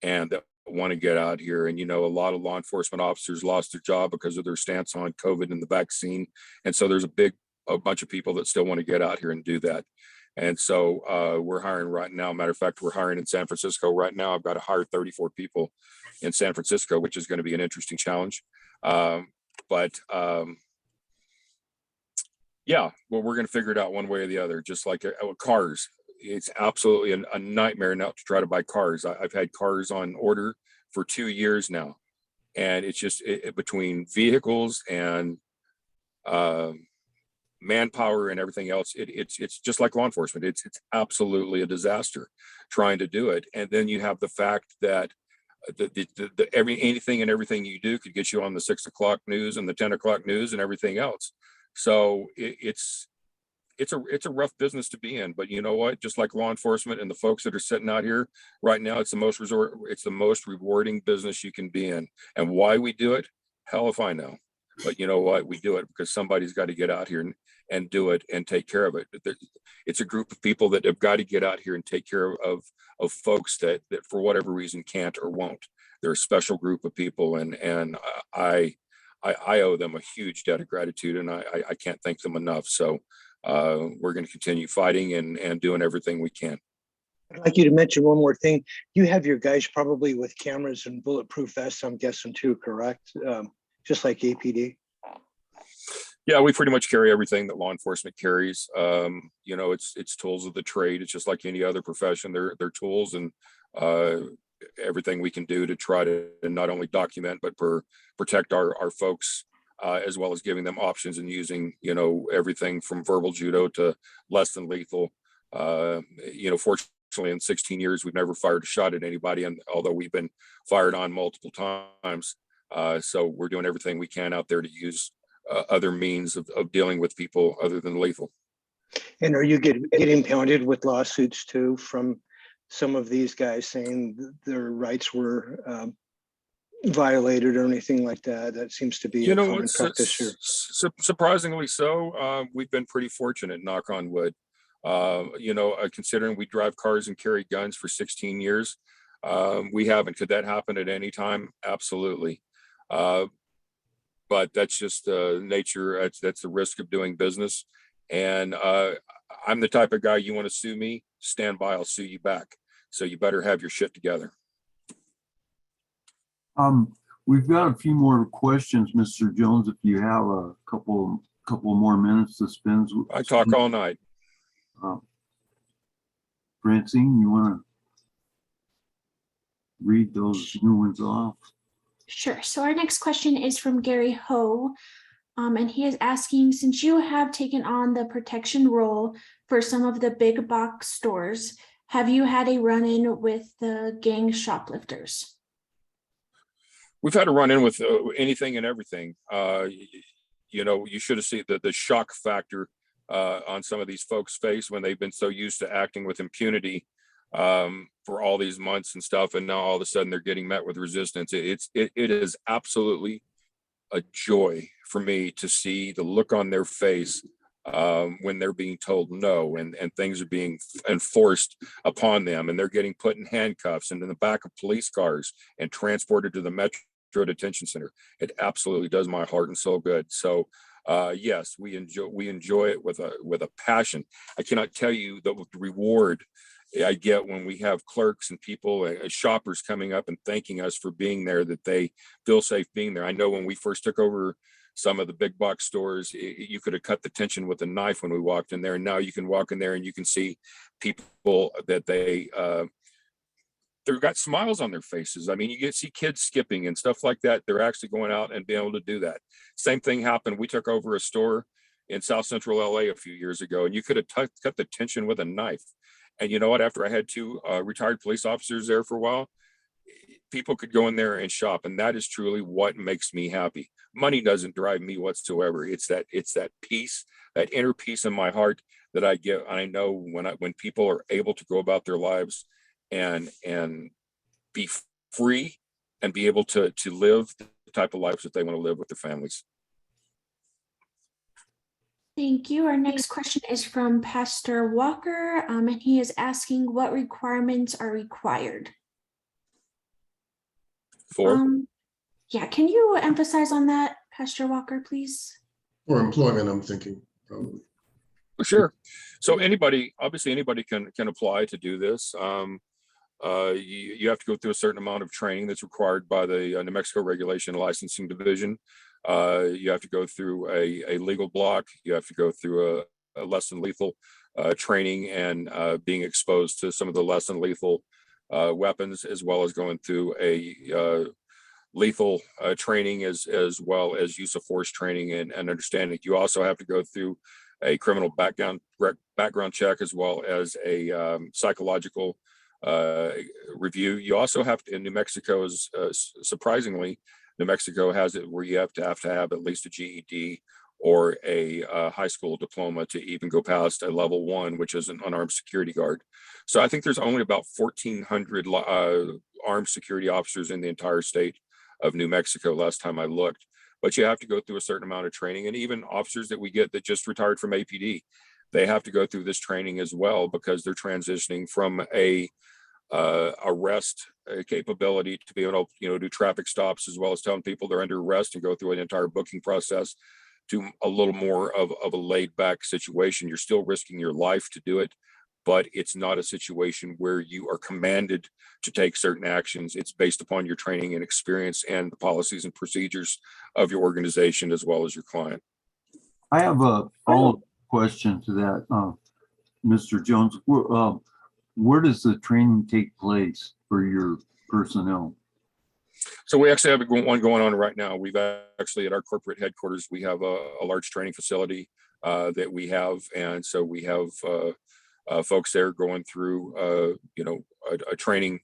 and that want to get out here. And, you know, a lot of law enforcement officers lost their job because of their stance on COVID and the vaccine. And so there's a bunch of people that still want to get out here and do that. And so we're hiring right now. Matter of fact, we're hiring in San Francisco right now. I've got to hire 34 people in San Francisco, which is going to be an interesting challenge. Yeah, well, we're going to figure it out one way or the other, just like cars. It's absolutely a nightmare now to try to buy cars. I've had cars on order for 2 years now. And it's just between vehicles and manpower and everything else, it's just like law enforcement. It's absolutely a disaster trying to do it. And then you have the fact that anything and everything you do could get you on the 6 o'clock news and the 10 o'clock news and everything else. So it's it's a rough business to be in, but you know what? Just like law enforcement and the folks that are sitting out here right now, it's the most rewarding business you can be in. And why we do it, hell if I know. But you know what? We do it because somebody's got to get out here and do it and take care of it. It's a group of people that have got to get out here and take care of folks that for whatever reason can't or won't. They're a special group of people, and I owe them a huge debt of gratitude, and I can't thank them enough. So we're going to continue fighting and doing everything we can. I'd like you to mention one more thing. You have your guys probably with cameras and bulletproof vests, I'm guessing too, correct? Just like APD. Yeah, we pretty much carry everything that law enforcement carries. You know, it's tools of the trade. It's just like any other profession. They're tools, and everything we can do to try to not only document but protect our folks, as well as giving them options and using, you know, everything from verbal judo to less than lethal. You know, fortunately, in 16 years, we've never fired a shot at anybody, and although we've been fired on multiple times, so we're doing everything we can out there to use other means of dealing with people other than lethal. And are you getting pounded with lawsuits too from some of these guys saying their rights were violated or anything like that? That seems to be, you a know, common practice here. Surprisingly so. We've been pretty fortunate, knock on wood. You know, considering we drive cars and carry guns for 16 years, we haven't. Could that happen at any time? Absolutely. But that's just the nature. That's the risk of doing business. And I'm the type of guy, you want to sue me, stand by, I'll sue you back. So you better have your shit together. We've got a few more questions, Mr. Jones. If you have a couple more minutes to spend. I talk all night. Francine, you want to read those new ones off? Sure. So our next question is from Gary Ho. And he is asking, since you have taken on the protection role for some of the big box stores, have you had a run-in with the gang shoplifters? We've had to run in with anything and everything. You know, you should have seen the shock factor on some of these folks' face when they've been so used to acting with impunity for all these months and stuff, and now all of a sudden they're getting met with resistance. It is absolutely a joy for me to see the look on their face when they're being told no, and things are being enforced upon them, and they're getting put in handcuffs and in the back of police cars and transported to the Metro Detention Center. It absolutely does my heart and soul good. So yes, we enjoy it with a passion. I cannot tell you the reward I get when we have clerks and people, shoppers coming up and thanking us for being there, that they feel safe being there. I know when we first took over some of the big box stores, you could have cut the tension with a knife when we walked in there. And now you can walk in there and you can see people that they've got smiles on their faces. I mean, you get see kids skipping and stuff like that. They're actually going out and being able to do that. Same thing happened. We took over a store in South Central LA a few years ago, and you could have cut the tension with a knife. And you know what? After I had two retired police officers there for a while, people could go in there and shop, and that is truly what makes me happy. Money doesn't drive me whatsoever. It's that peace, that inner peace in my heart that I get. I know when people are able to go about their lives and be free and be able to live the type of lives that they want to live with their families. Thank you. Our next question is from Pastor Walker, and he is asking what requirements are required. Yeah, can you emphasize on that, Pastor Walker, please? For employment, I'm thinking probably. Sure. So obviously anybody can apply to do this. You have to go through a certain amount of training that's required by the New Mexico Regulation Licensing Division. You have to go through a legal block. You have to go through a less than lethal training and being exposed to some of the less than lethal weapons, as well as going through a lethal training as well as use of force training and understanding. You also have to go through a criminal background check, as well as a psychological review. You also have to, in New Mexico, is surprisingly, New Mexico has it where you have to have at least a GED or a high school diploma to even go past a level 1, which is an unarmed security guard. So I think there's only about 1,400 armed security officers in the entire state of New Mexico last time I looked. But you have to go through a certain amount of training, and even officers that we get that just retired from APD, they have to go through this training as well, because they're transitioning from a arrest capability to be able to, do traffic stops, as well as telling people they're under arrest and go through an entire booking process, to a little more of a laid back situation. You're still risking your life to do it, but it's not a situation where you are commanded to take certain actions. It's based upon your training and experience and the policies and procedures of your organization as well as your client. I have a follow-up question to that, Mr. Jones. Where does the training take place for your personnel? So we actually have one going on right now. We've actually, at our corporate headquarters, we have a large training facility that we have. And so we have folks there going through, a training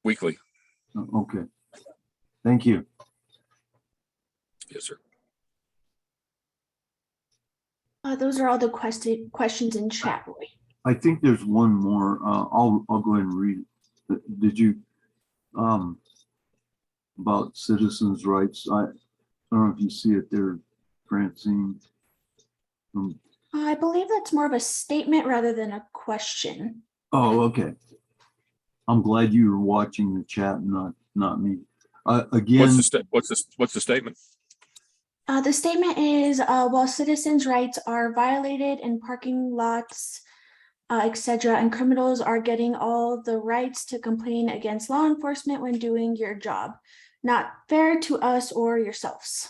weekly. Okay. Thank you. Yes, sir. Those are all the questions in chat, Roy. I think there's one more. I'll go ahead and read it. Did you, about citizens' rights? I don't know if you see it there, Francine. I believe that's more of a statement rather than a question. Oh, okay. I'm glad you were watching the chat, not me. Again, What's the statement? The statement is, while citizens' rights are violated in parking lots, etc., and criminals are getting all the rights to complain against law enforcement when doing your job. Not fair to us or yourselves.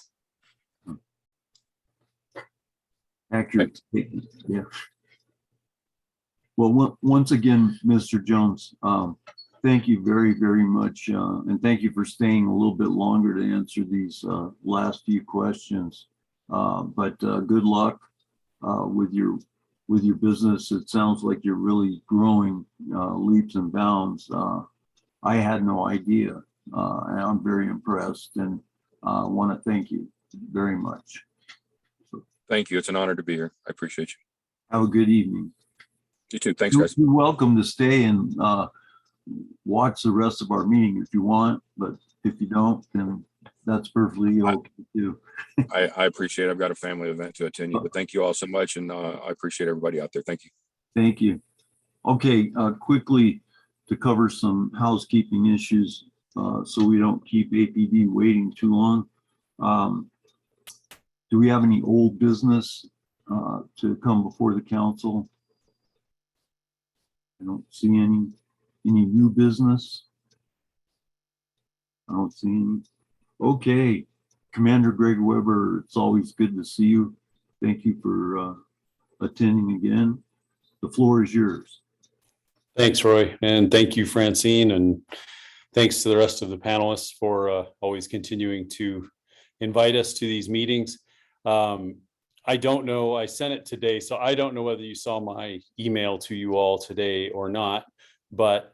accurate statement. Yeah. Well, once again, Mr. Jones, thank you very, very much. And thank you for staying a little bit longer to answer these last few questions. But good luck with your business. It sounds like you're really growing leaps and bounds. I had no idea, and I'm very impressed, and want to thank you very much. Thank you. It's an honor to be here. I appreciate you. Have a good evening. You too. Thanks, guys. You're welcome to stay and watch the rest of our meeting if you want, but if you don't, then that's perfectly okay too. I appreciate it. I've got a family event to attend, but thank you all so much, and I appreciate everybody out there. Thank you. Thank you. Okay, quickly to cover some housekeeping issues so we don't keep APD waiting too long. Do we have any old business to come before the council? I don't see any new business. I don't see any. Okay, Commander Greg Weber, it's always good to see you. Thank you for attending again. The floor is yours. Thanks, Roy, and thank you, Francine, and thanks to the rest of the panelists for always continuing to invite us to these meetings. I don't know, I sent it today, so I don't know whether you saw my email to you all today or not, but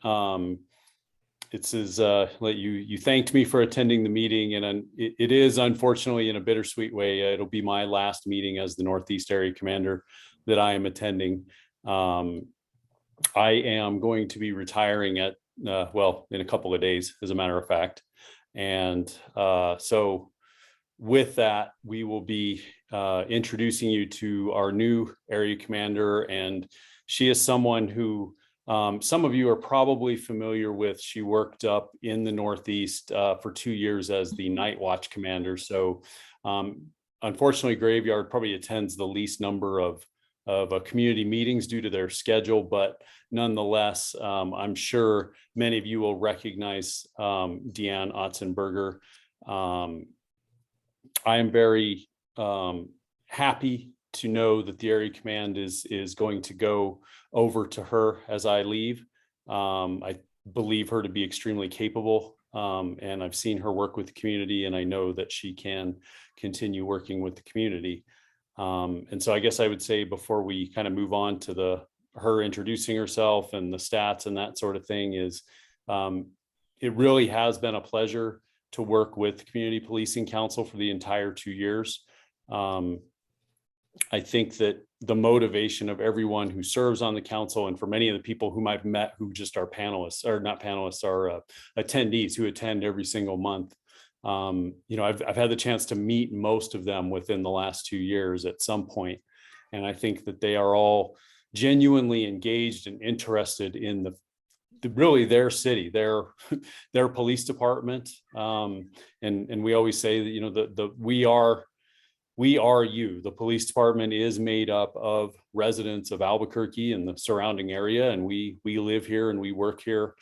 it says you thanked me for attending the meeting, and it is unfortunately in a bittersweet way. It'll be my last meeting as the Northeast Area Commander that I am attending. I am going to be retiring at in a couple of days, as a matter of fact, and so with that, we will be introducing you to our new area commander, and she is someone who some of you are probably familiar with. She worked up in the Northeast for 2 years as the night watch commander. So unfortunately, Graveyard probably attends the least number of community meetings due to their schedule, but nonetheless, I'm sure many of you will recognize Deanne Otzenberger. I am very happy to know that the area command is going to go over to her as I leave. I believe her to be extremely capable, and I've seen her work with the community, and I know that she can continue working with the community. And so I guess I would say, before we kind of move on to her introducing herself and the stats and that sort of thing, is it really has been a pleasure to work with Community Policing Council for the entire 2 years. I think that the motivation of everyone who serves on the council, and for many of the people whom I've met who just are panelists, or not panelists, are attendees who attend every single month. I've had the chance to meet most of them within the last 2 years at some point. And I think that they are all genuinely engaged and interested in really their city, their police department. And we always say that, we are you. The police department is made up of residents of Albuquerque and the surrounding area. And we live here and we work here.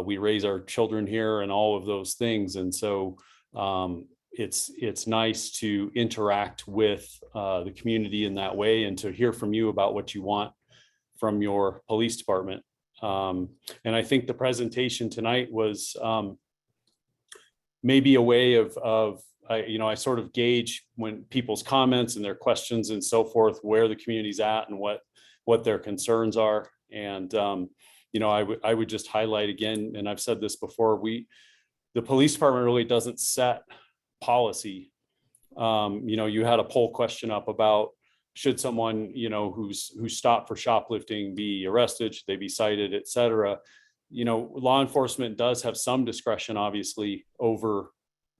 We raise our children here and all of those things. And so it's nice to interact with the community in that way, and to hear from you about what you want from your police department. And I think the presentation tonight was maybe a way of I sort of gauge when people's comments and their questions and so forth, where the community's at and what their concerns are. And I would just highlight again, and I've said this before, the police department really doesn't set policy. You had a poll question up about, should someone, who's stopped for shoplifting be arrested? Should they be cited, et cetera? Law enforcement does have some discretion, obviously, over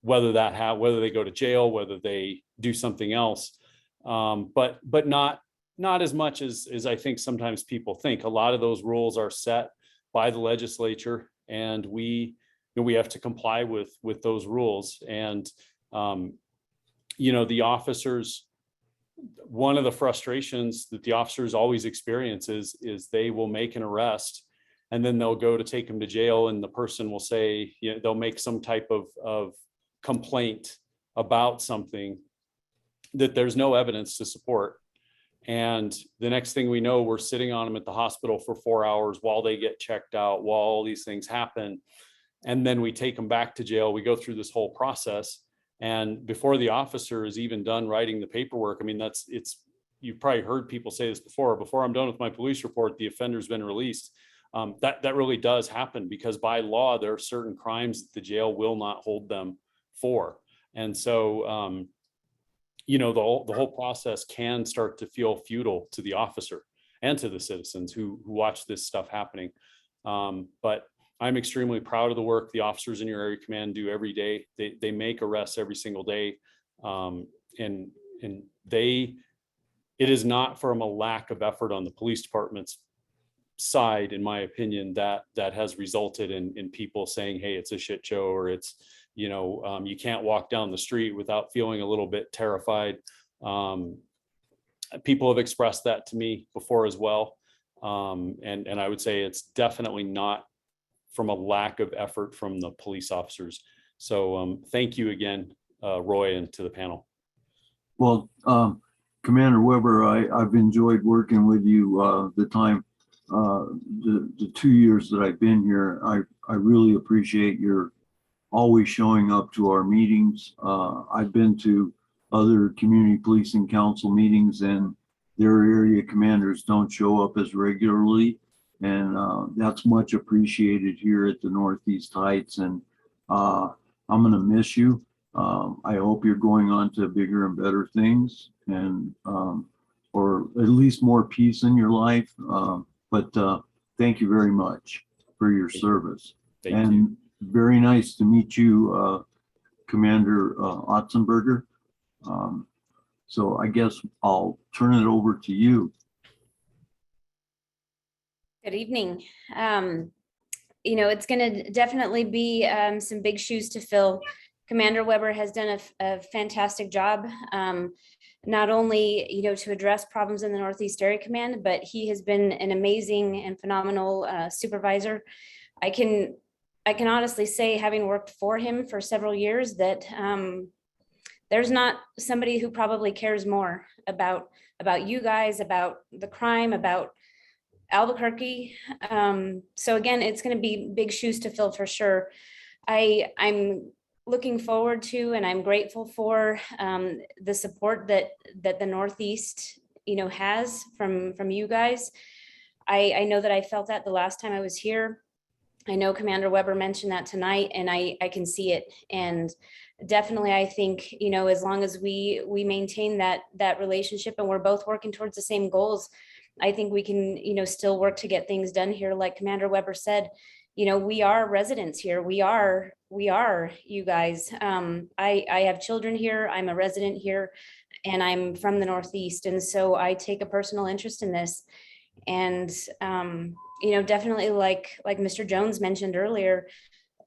whether they go to jail, whether they do something else. But not as much as I think sometimes people think. A lot of those rules are set by the legislature, and we have to comply with those rules. And the officers, one of the frustrations that the officers always experience is they will make an arrest, and then they'll go to take them to jail, and the person will say, they'll make some type of complaint about something that there's no evidence to support. And the next thing we know, we're sitting on them at the hospital for 4 hours while they get checked out, while all these things happen. And then we take them back to jail. We go through this whole process. And before the officer is even done writing the paperwork, I mean, you've probably heard people say this before I'm done with my police report, the offender's been released. That really does happen, because by law, there are certain crimes that the jail will not hold them for. And so, the whole process can start to feel futile to the officer and to the citizens who watch this stuff happening. But I'm extremely proud of the work the officers in your area command do every day. They make arrests every single day. And it is not from a lack of effort on the police department's side, in my opinion, that has resulted in people saying, hey, it's a shit show, or it's, you can't walk down the street without feeling a little bit terrified. People have expressed that to me before as well. And I would say it's definitely not from a lack of effort from the police officers. So thank you again, Roy, and to the panel. Well, Commander Weber, I've enjoyed working with you the 2 years that I've been here. I really appreciate your always showing up to our meetings. I've been to other community policing council meetings, and their area commanders don't show up as regularly. And that's much appreciated here at the Northeast Heights. And I'm going to miss you. I hope you're going on to bigger and better things, and or at least more peace in your life. But thank you very much for your service. Thank you. Very nice to meet you, Commander Otzenberger. So I guess I'll turn it over to you. Good evening. It's going to definitely be some big shoes to fill. Commander Weber has done a fantastic job, not only, to address problems in the Northeast Area Command, but he has been an amazing and phenomenal supervisor. I can honestly say, having worked for him for several years, that there's not somebody who probably cares more about you guys, about the crime, about Albuquerque. So again, it's going to be big shoes to fill for sure. I'm looking forward to, and I'm grateful for the support that the Northeast, has from you guys. I know that I felt that the last time I was here. I know Commander Weber mentioned that tonight, and I can see it. And definitely, I think, you know, as long as we maintain that relationship and we're both working towards the same goals, I think we can, you know, still work to get things done here. Like Commander Weber said, you know, we are residents here. We are you guys. I have children here. I'm a resident here, and I'm from the Northeast. And so I take a personal interest in this. And, you know, definitely like Mr. Jones mentioned earlier,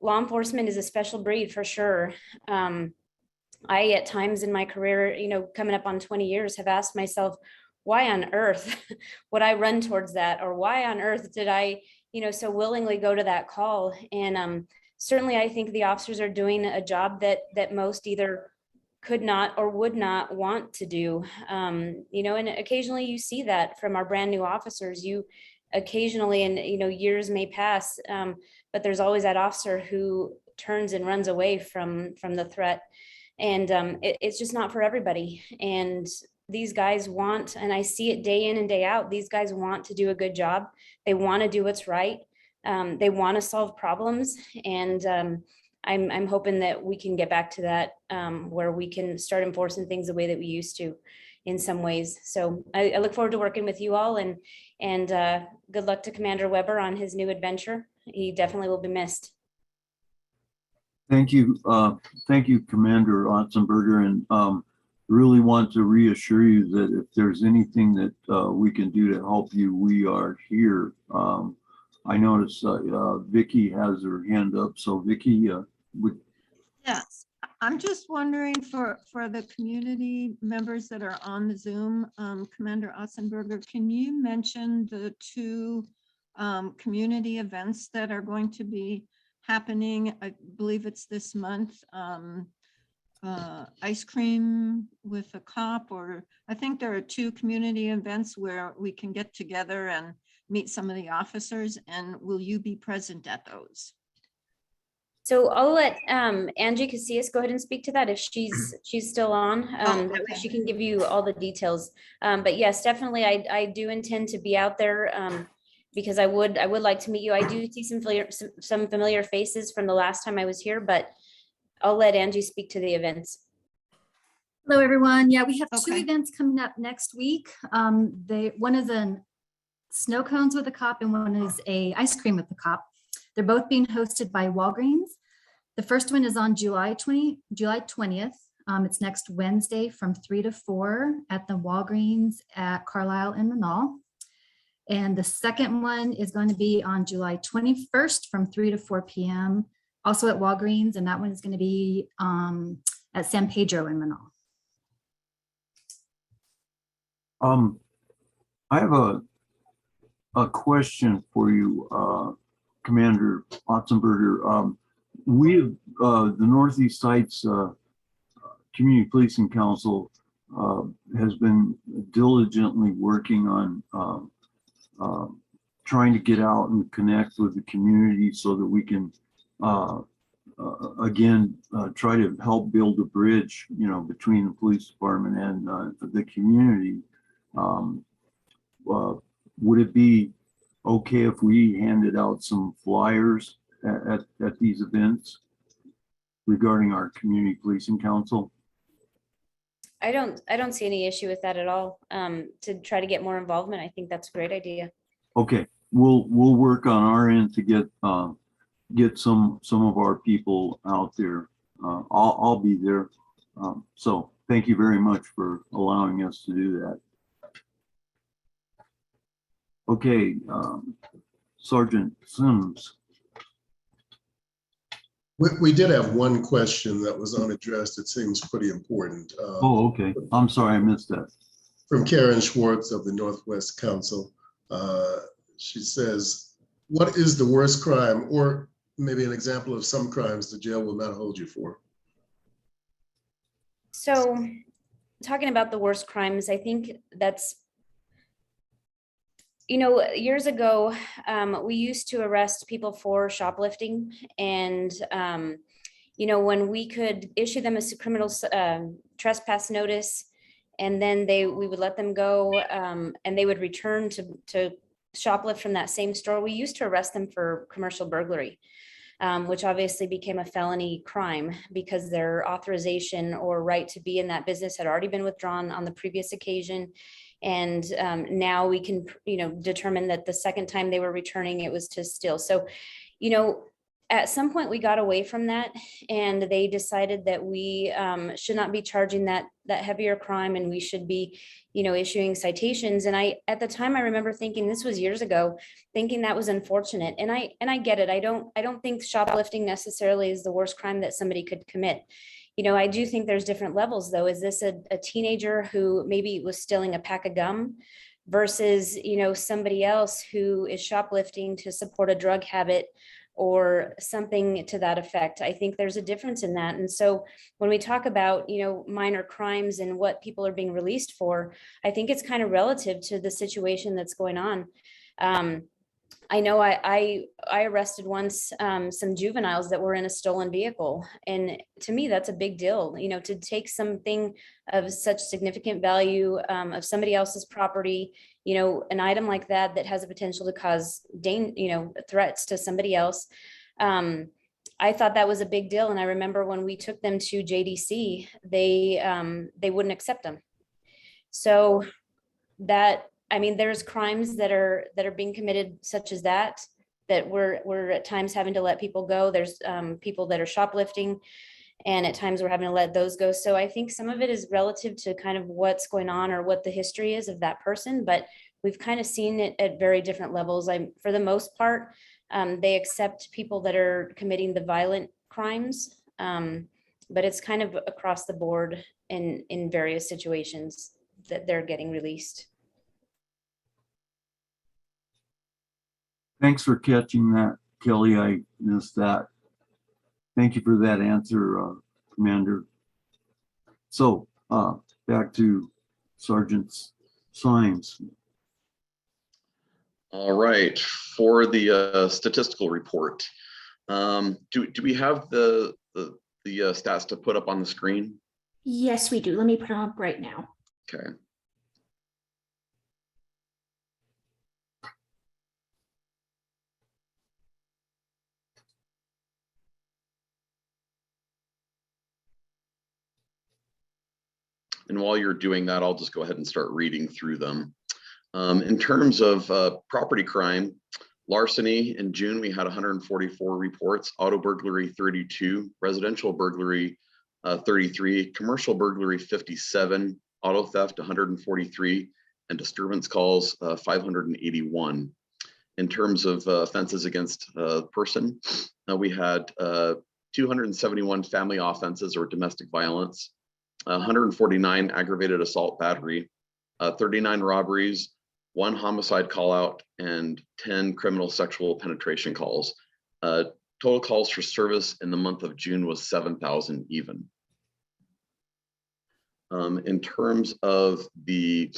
law enforcement is a special breed for sure. I, at times in my career, you know, coming up on 20 years, have asked myself, why on earth would I run towards that? Or why on earth did I, you know, so willingly go to that call? And certainly I think the officers are doing a job that most either could not or would not want to do. You know, and occasionally you see that from our brand new officers. You occasionally, and you know, years may pass, but there's always that officer who turns and runs away from the threat. And it's just not for everybody. And these guys want, and I see it day in and day out, these guys want to do a good job. They want to do what's right. They want to solve problems. And I'm hoping that we can get back to that, where we can start enforcing things the way that we used to in some ways. So I look forward to working with you all, and good luck to Commander Weber on his new adventure. He definitely will be missed. Thank you. Thank you, Commander Otzenberger. And really want to reassure you that if there's anything that we can do to help you, we are here. I notice Vicky has her hand up. So Vicky, would. Yes, I'm just wondering for the community members that are on the Zoom, Commander Otzenberger, can you mention the two community events that are going to be happening? I believe it's this month. Ice cream with a cop, or I think there are two community events where we can get together and meet some of the officers. And will you be present at those? So I'll let Angie Casillas go ahead and speak to that if she's still on. That way she can give you all the details. But yes, definitely, I do intend to be out there, because I would like to meet you. I do see some familiar faces from the last time I was here, but I'll let Angie speak to the events. Hello, everyone. Yeah, we have two events coming up next week. One is a snow cones with a cop, and one is a ice cream with the cop. They're both being hosted by Walgreens. The first one is on July 20th. It's next Wednesday from 3 to 4 at the Walgreens at Carlisle and Manal. And the second one is going to be on July 21st from 3 to 4 p.m. also at Walgreens. And that one is going to be at San Pedro in Manal. I have a question for you, Commander Otzenberger. We have the Northeast Sites Community Policing Council has been diligently working on trying to get out and connect with the community so that we can again try to help build a bridge, you know, between the police department and the community. Would it be okay if we handed out some flyers at these events regarding our Community Policing Council? I don't see any issue with that at all. To try to get more involvement, I think that's a great idea. Okay, we'll work on our end to get some of our people out there. I'll be there. So thank you very much for allowing us to do that. Okay, Sergeant Sims. We did have one question that was unaddressed. It seems pretty important. Oh, okay. I'm sorry, I missed that. From Karen Schwartz of the Northwest Council. She says, what is the worst crime, or maybe an example of some crimes the jail will not hold you for? So talking about the worst crimes, I think that's, you know, years ago, we used to arrest people for shoplifting, and, you know, when we could issue them a criminal trespass notice, and then we would let them go, and they would return to shoplift from that same store, we used to arrest them for commercial burglary, which obviously became a felony crime because their authorization or right to be in that business had already been withdrawn on the previous occasion. And now we can, determine that the second time they were returning, it was to steal. So, at some point we got away from that, and they decided that we should not be charging that heavier crime, and we should be, issuing citations. And at the time, I remember thinking, this was years ago, thinking that was unfortunate. And I get it. I don't think shoplifting necessarily is the worst crime that somebody could commit. I do think there's different levels though. Is this a teenager who maybe was stealing a pack of gum versus, somebody else who is shoplifting to support a drug habit or something to that effect? I think there's a difference in that. And so when we talk about, minor crimes and what people are being released for, I think it's kind of relative to the situation that's going on. I know I arrested once some juveniles that were in a stolen vehicle. And to me, that's a big deal, to take something of such significant value of somebody else's property, an item like that has a potential to cause threats to somebody else. I thought that was a big deal. And I remember when we took them to JDC, they wouldn't accept them. So there's crimes that are being committed such as that we're at times having to let people go. There's people that are shoplifting, and at times we're having to let those go. So I think some of it is relative to kind of what's going on or what the history is of that person, but we've kind of seen it at very different levels. For the most part, they accept people that are committing the violent crimes, but it's kind of across the board in various situations that they're getting released. Thanks for catching that, Kelly. I missed that. Thank you for that answer, Commander. So back to Sergeant Sines. All right, for the statistical report, do we have the stats to put up on the screen? Yes, we do. Let me put them up right now. Okay. And while you're doing that, I'll just go ahead and start reading through them. In terms of property crime, larceny in June, we had 144 reports, auto burglary 32, residential burglary 33, commercial burglary 57, auto theft 143, and disturbance calls 581. In terms of offenses against person, we had 271 family offenses or domestic violence, 149 aggravated assault battery, 39 robberies, 1 homicide call out, and 10 criminal sexual penetration calls. Total calls for service in the month of June was 7,000 even. In terms of the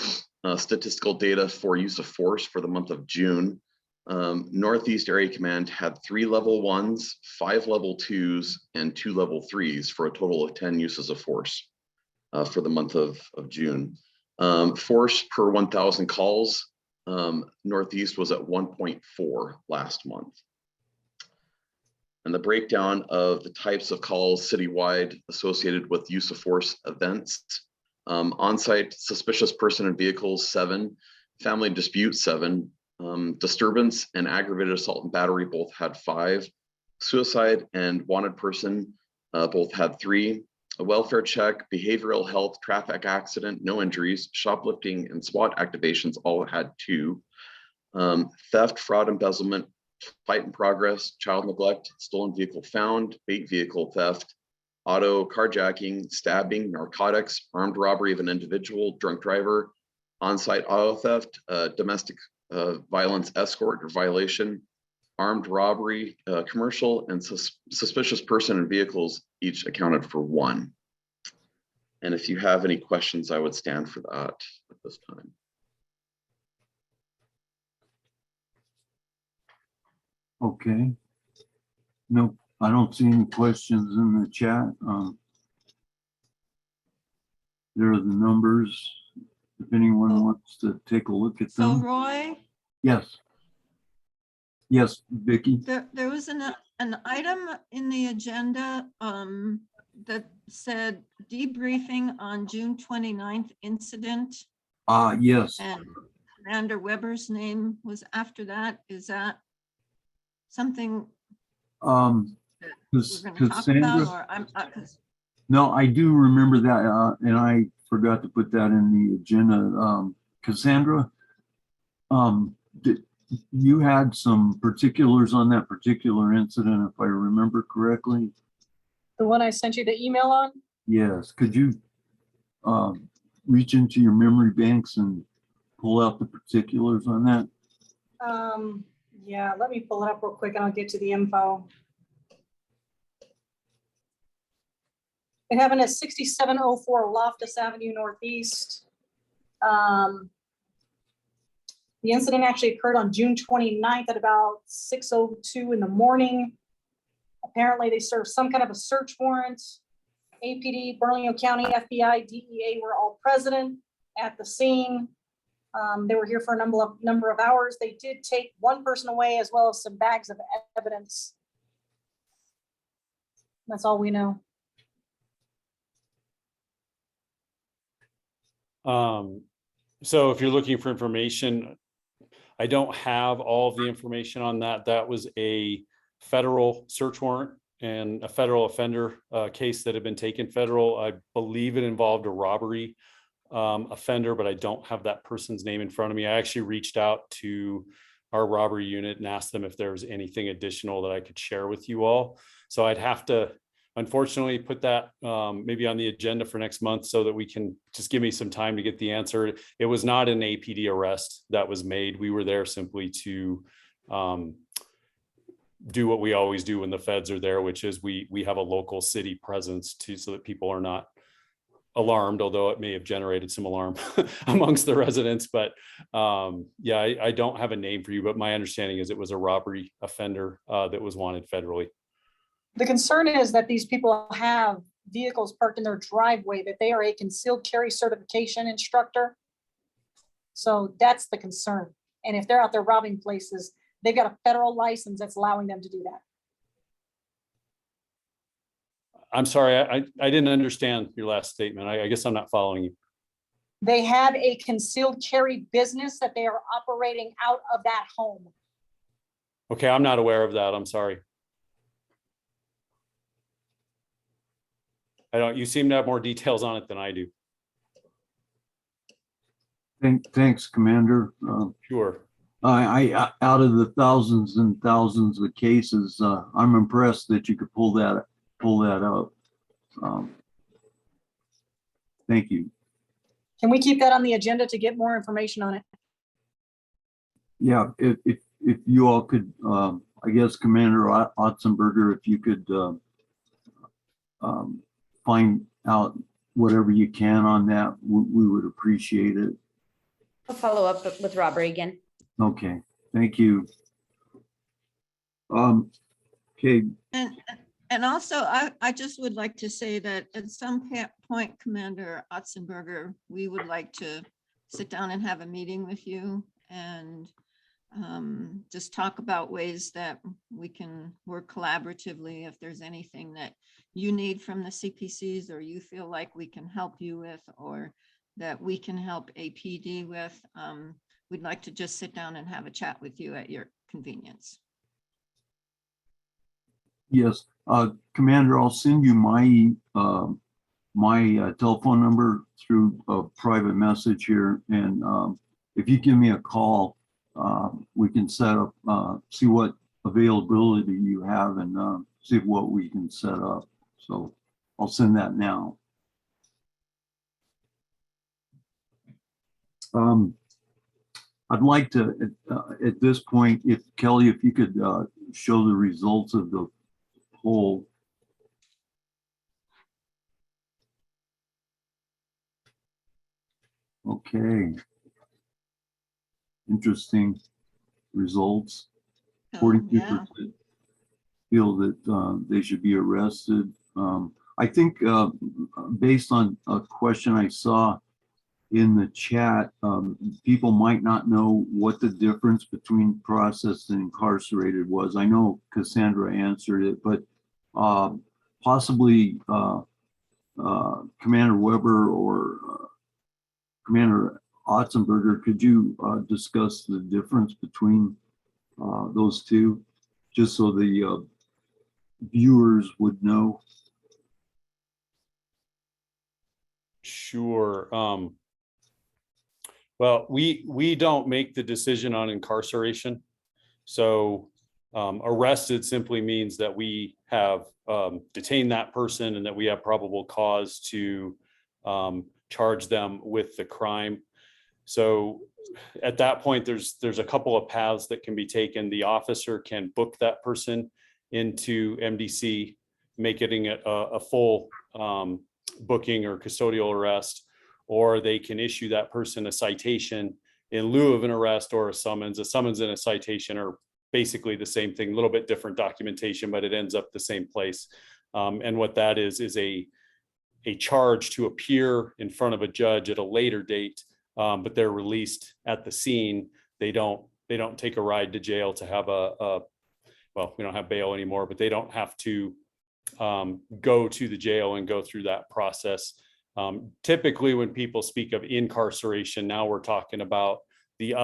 statistical data for use of force for the month of June, Northeast Area Command had 3 level 1s, 5 level 2s, and 2 level 3s for a total of 10 uses of force for the month of June. Force per 1,000 calls, Northeast was at 1.4 last month. And the breakdown of the types of calls citywide associated with use of force events, on-site suspicious person and vehicles 7, family dispute 7, disturbance and aggravated assault and battery both had 5, suicide and wanted person both had 3, a welfare check, behavioral health, traffic accident, no injuries, shoplifting, and SWAT activations all had 2. Theft, fraud, embezzlement, fight in progress, child neglect, stolen vehicle found, bait vehicle theft, auto carjacking, stabbing, narcotics, armed robbery of an individual, drunk driver, on-site auto theft, domestic violence escort or violation, armed robbery, commercial, and suspicious person and vehicles each accounted for 1. And if you have any questions, I would stand for that at this time. Okay. No, I don't see any questions in the chat. There are the numbers. If anyone wants to take a look at So them. Roy, Yes. Yes, Vicky. There was an item in the agenda that said debriefing on June 29th incident, Yes. and Commander Weber's name was after that. Is that something that we're going to talk Cassandra. about, or I'm, 'cause No, I do remember that, and I forgot to put that in the agenda. Cassandra, you had some particulars on that particular incident, if I remember correctly? The one I sent you the email on? Yes. Could you reach into your memory banks and pull out the particulars on that? Yeah, let me pull it up real quick and I'll get to the info. It happened at 6704 Loftus Avenue Northeast. The incident actually occurred on June 29th at about 6:02 in the morning. Apparently they served some kind of a search warrant. APD, Bernalillo County, FBI, DEA were all present at the scene. They were here for a number of hours. They did take one person away as well as some bags of evidence. That's all we know. So if you're looking for information, I don't have all of the information on that. That was a federal search warrant and a federal offender case that had been taken federal. I believe it involved a robbery offender, but I don't have that person's name in front of me. I actually reached out to our robbery unit and asked them if there was anything additional that I could share with you all. So I'd have to, unfortunately, put that maybe on the agenda for next month so that we can just give me some time to get the answer. It was not an APD arrest that was made. We were there simply to do what we always do when the feds are there, which is we have a local city presence so that people are not alarmed, although it may have generated some alarm amongst the residents. But yeah, I don't have a name for you, but my understanding is it was a robbery offender that was wanted federally. The concern is that these people have vehicles parked in their driveway, that they are a concealed carry certification instructor. So that's the concern. And if they're out there robbing places, they've got a federal license that's allowing them to do that. I'm sorry, I didn't understand your last statement. I guess I'm not following you. They have a concealed carry business that they are operating out of that home. Okay, I'm not aware of that. I'm sorry. You seem to have more details on it than I do. Thanks, Commander. Sure. I out of the thousands and thousands of cases, I'm impressed that you could pull that up. Thank you. Can we keep that on the agenda to get more information on it? Yeah, if you all could, I guess Commander Otzenberger, if you could find out whatever you can on that, we would appreciate it. I'll follow up with robbery again. Okay, thank you. Okay. And also, I just would like to say that at some point, Commander Otzenberger, we would like to sit down and have a meeting with you and just talk about ways that we can work collaboratively. If there's anything that you need from the CPCs or you feel like we can help you with, or that we can help APD with, we'd like to just sit down and have a chat with you at your convenience. Yes, Commander, I'll send you my telephone number through a private message here, and if you give me a call, we can set up, see what availability you have, and see what we can set up. So I'll send that now. I'd like to, at this point, if Kelly, if you could show the results of the poll. Okay. Interesting results. 42% feel that they should be arrested. I think based on a question I saw, in the chat, people might not know what the difference between processed and incarcerated was. I know Cassandra answered it, but possibly Commander Weber or Commander Otzenberger, could you discuss the difference between those two, just so the viewers would know? Sure. Well, we don't make the decision on incarceration. So arrested simply means that we have detained that person and that we have probable cause to charge them with the crime. So at that point, there's a couple of paths that can be taken. The officer can book that person into MDC, making it a full booking or custodial arrest, or they can issue that person a citation in lieu of an arrest or a summons. A summons and a citation are basically the same thing, a little bit different documentation, but it ends up the same place. And what that is a charge to appear in front of a judge at a later date, but they're released at the scene. They don't take a ride to jail to have well, we don't have bail anymore, but they don't have to go to the jail and go through that process. Typically, when people speak of incarceration, now we're talking about the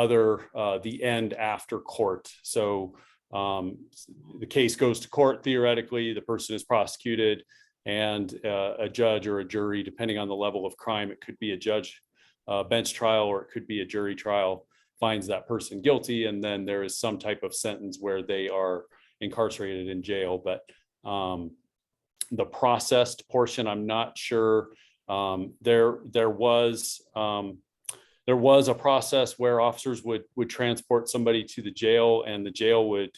end after court. So the case goes to court, theoretically, the person is prosecuted, and a judge or a jury, depending on the level of crime, it could be a judge bench trial or it could be a jury trial, finds that person guilty, and then there is some type of sentence where they are incarcerated in jail. But the processed portion, I'm not sure. There was a process where officers would transport somebody to the jail, and the jail would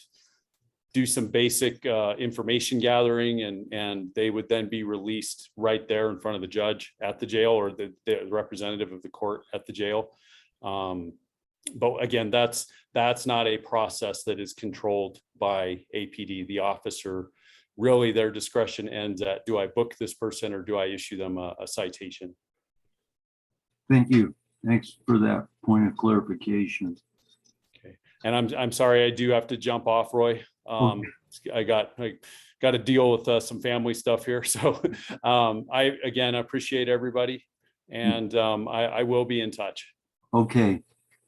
do some basic information gathering, and they would then be released right there in front of the judge at the jail, or the representative of the court at the jail. But again, that's not a process that is controlled by APD. The officer, really their discretion ends at, do I book this person or do I issue them a citation? Thank you. Thanks for that point of clarification. Okay. And I'm sorry, I do have to jump off, Roy. I got to deal with some family stuff here. So I appreciate everybody, and I will be in touch. Okay.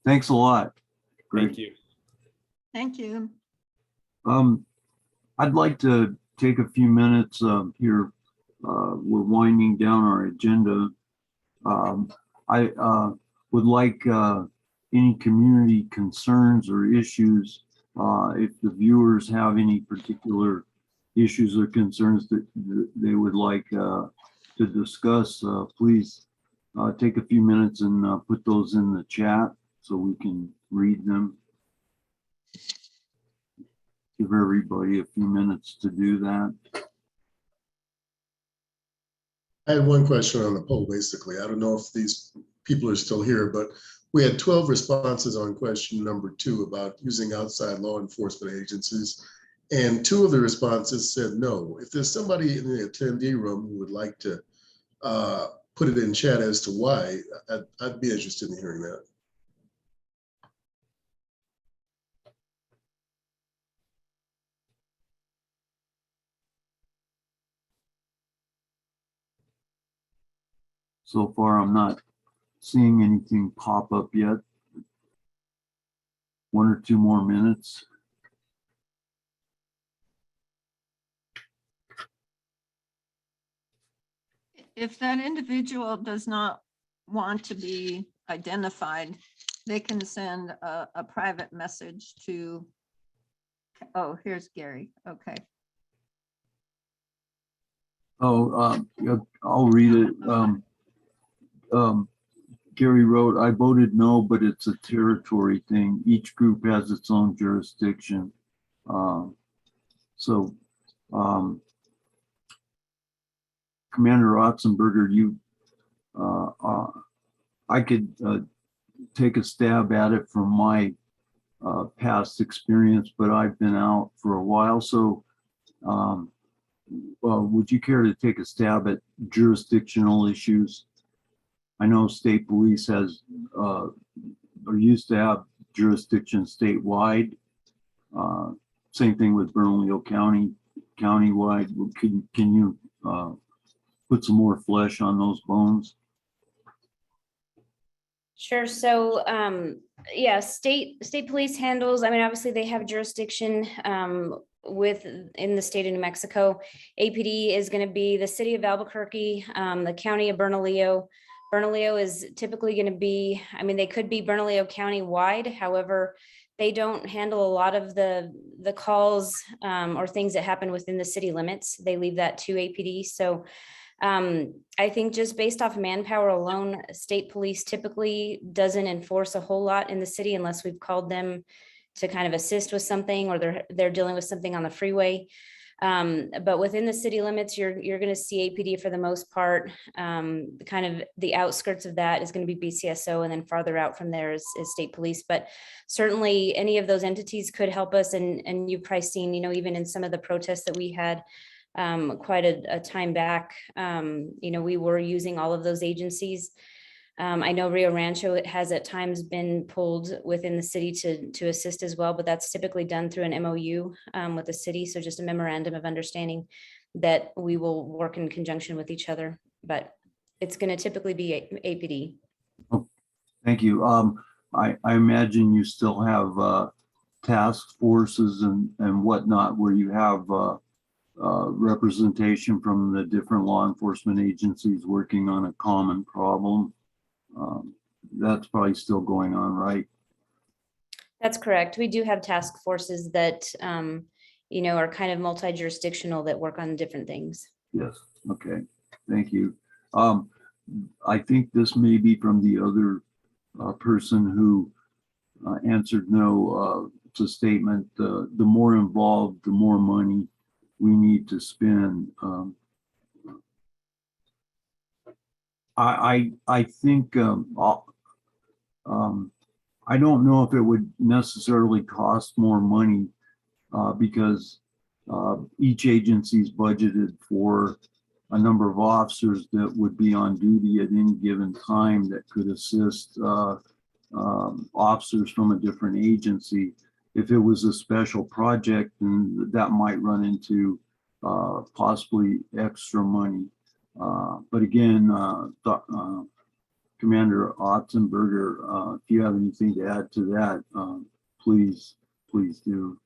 Thanks a lot. Great. Thank you. Thank you. I'd like to take a few minutes here. We're winding down our agenda. I would like any community concerns or issues. If the viewers have any particular issues or concerns that they would like to discuss, please take a few minutes and put those in the chat so we can read them. Give everybody a few minutes to do that. I had one question on the poll, basically. I don't know if these people are still here, but we had 12 responses on question number 2 about using outside law enforcement agencies. And 2 of the responses said no. If there's somebody in the attendee room who would like to put it in chat as to why, I'd be interested in hearing that. So far, I'm not seeing anything pop up yet. 1 or 2 more minutes. If that individual does not want to be identified, they can send a private message to, oh, here's Gary. Okay. Oh, I'll read it. Gary wrote, I voted no, but it's a territory thing. Each group has its own jurisdiction. Commander Otzenberger, I could take a stab at it from my past experience, but I've been out for a while. So would you care to take a stab at jurisdictional issues? I know state police has, or used to have jurisdiction statewide. Same thing with Bernalillo County, countywide. Can you put some more flesh on those bones? Sure. So, yeah, state police handles, I mean, obviously they have jurisdiction in the state of New Mexico. APD is going to be the city of Albuquerque, the county of Bernalillo. Bernalillo is typically going to be, I mean, they could be Bernalillo County wide. However, they don't handle a lot of the calls or things that happen within the city limits. They leave that to APD. So I think just based off manpower alone, state police typically doesn't enforce a whole lot in the city unless we've called them to kind of assist with something, or they're dealing with something on the freeway. But within the city limits, you're going to see APD for the most part. Kind of the outskirts of that is going to be BCSO, and then farther out from there is state police. But certainly any of those entities could help us. And you've probably seen, you know, even in some of the protests that we had quite a time back, you know, we were using all of those agencies. I know Rio Rancho has at times been pulled within the city to assist as well, but that's typically done through an MOU with the city. So just a memorandum of understanding that we will work in conjunction with each other, but it's going to typically be APD. Oh, thank you. I imagine you still have task forces and whatnot where you have representation from the different law enforcement agencies working on a common problem. That's probably still going on, right? That's correct. We do have task forces that, you know, are kind of multi-jurisdictional that work on different things. Yes. Okay. Thank you. I think this may be from the other person who answered no to statement. The more involved, the more money we need to spend. I think I don't know if it would necessarily cost more money because each agency's budgeted for a number of officers that would be on duty at any given time that could assist officers from a different agency. If it was a special project, then that might run into possibly extra money. But again, Commander Otzenberger, if you have anything to add to that, please do.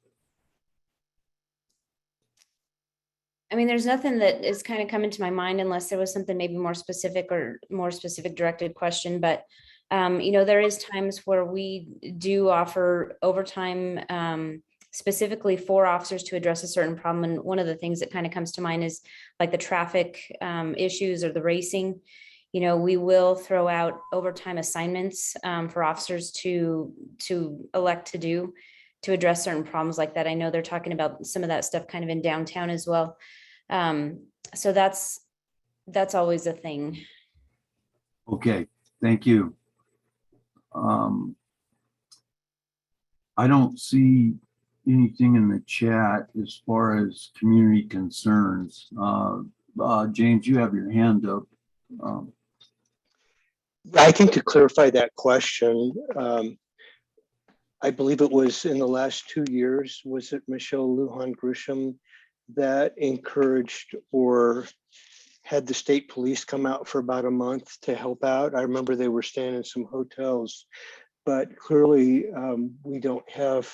I mean, there's nothing that is kind of coming to my mind unless there was something maybe more specific or more specific directed question. But, you know, there is times where we do offer overtime specifically for officers to address a certain problem. And one of the things that kind of comes to mind is like the traffic issues or the racing. You know, we will throw out overtime assignments for officers to elect to do to address certain problems like that. I know they're talking about some of that stuff kind of in downtown as well. So that's always a thing. Okay, thank you. I don't see anything in the chat as far as community concerns. James, you have your hand up. Yeah, I think to clarify that question, I believe it was in the last 2 years, was it Michelle Lujan Grisham that encouraged or had the state police come out for about a month to help out? I remember they were staying in some hotels, but clearly we don't have,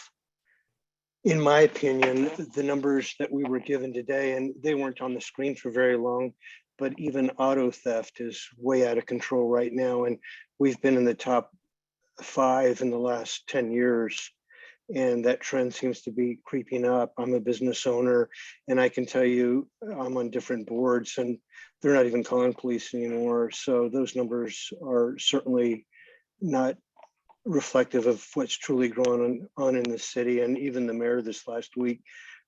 in my opinion, the numbers that we were given today, and they weren't on the screen for very long, but even auto theft is way out of control right now. And we've been in the top 5 in the last 10 years. And that trend seems to be creeping up. I'm a business owner, and I can tell you I'm on different boards and they're not even calling police anymore. So those numbers are certainly not reflective of what's truly going on in the city. And even the mayor this last week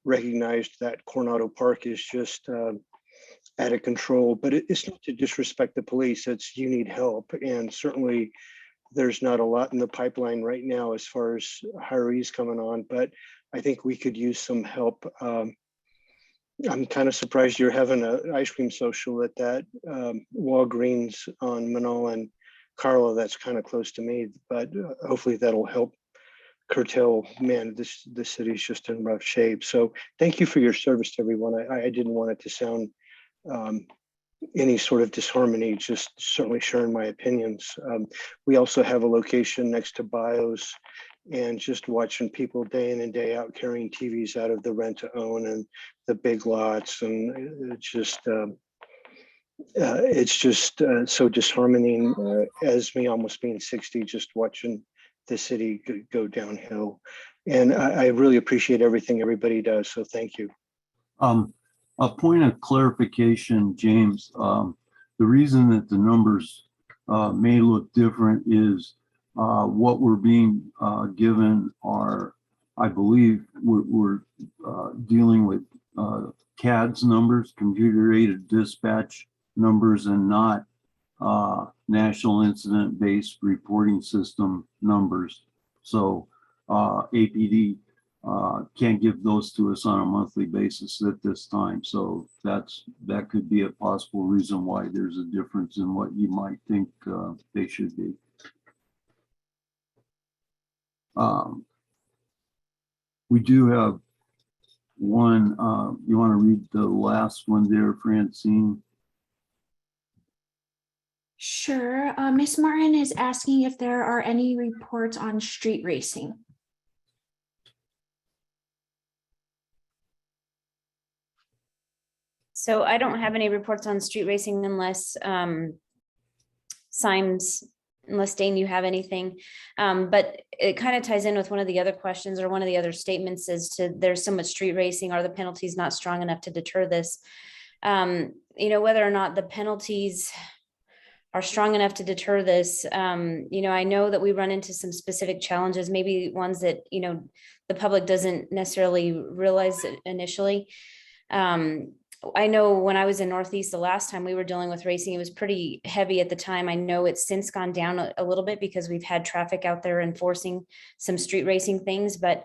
recognized that Coronado Park is just out of control. But it's not to disrespect the police, it's you need help. And certainly there's not a lot in the pipeline right now as far as hirees coming on, but I think we could use some help. I'm kind of surprised you're having an ice cream social at that Walgreens on Manoa and Carla, that's kind of close to me, but hopefully that'll help curtail. Man, the city's just in rough shape. So thank you for your service to everyone. I didn't want it to sound any sort of disharmony, just certainly sharing my opinions. We also have a location next to BIOS, and just watching people day in and day out carrying TVs out of the rent to own and the big lots, and it's just so disharmony as me almost being 60, just watching the city go downhill. And I really appreciate everything everybody does. So thank you. A point of clarification, James. The reason that the numbers may look different is what we're being given are, I believe, we're dealing with CADS numbers, computer aided dispatch numbers, and not National Incident Based Reporting System numbers. So APD can't give those to us on a monthly basis at this time. So that could be a possible reason why there's a difference in what you might think they should be. We do have one, you want to read the last one there, Francine? Sure. Ms. Martin is asking if there are any reports on street racing. So I don't have any reports on street racing unless Symes, unless Dane, you have anything. But it kind of ties in with one of the other questions or one of the other statements as to there's so much street racing. Are the penalties not strong enough to deter this? You know, whether or not the penalties are strong enough to deter this. You know, I know that we run into some specific challenges, maybe ones that, you know, the public doesn't necessarily realize initially. I know when I was in Northeast the last time we were dealing with racing, it was pretty heavy at the time. I know it's since gone down a little bit because we've had traffic out there enforcing some street racing things. But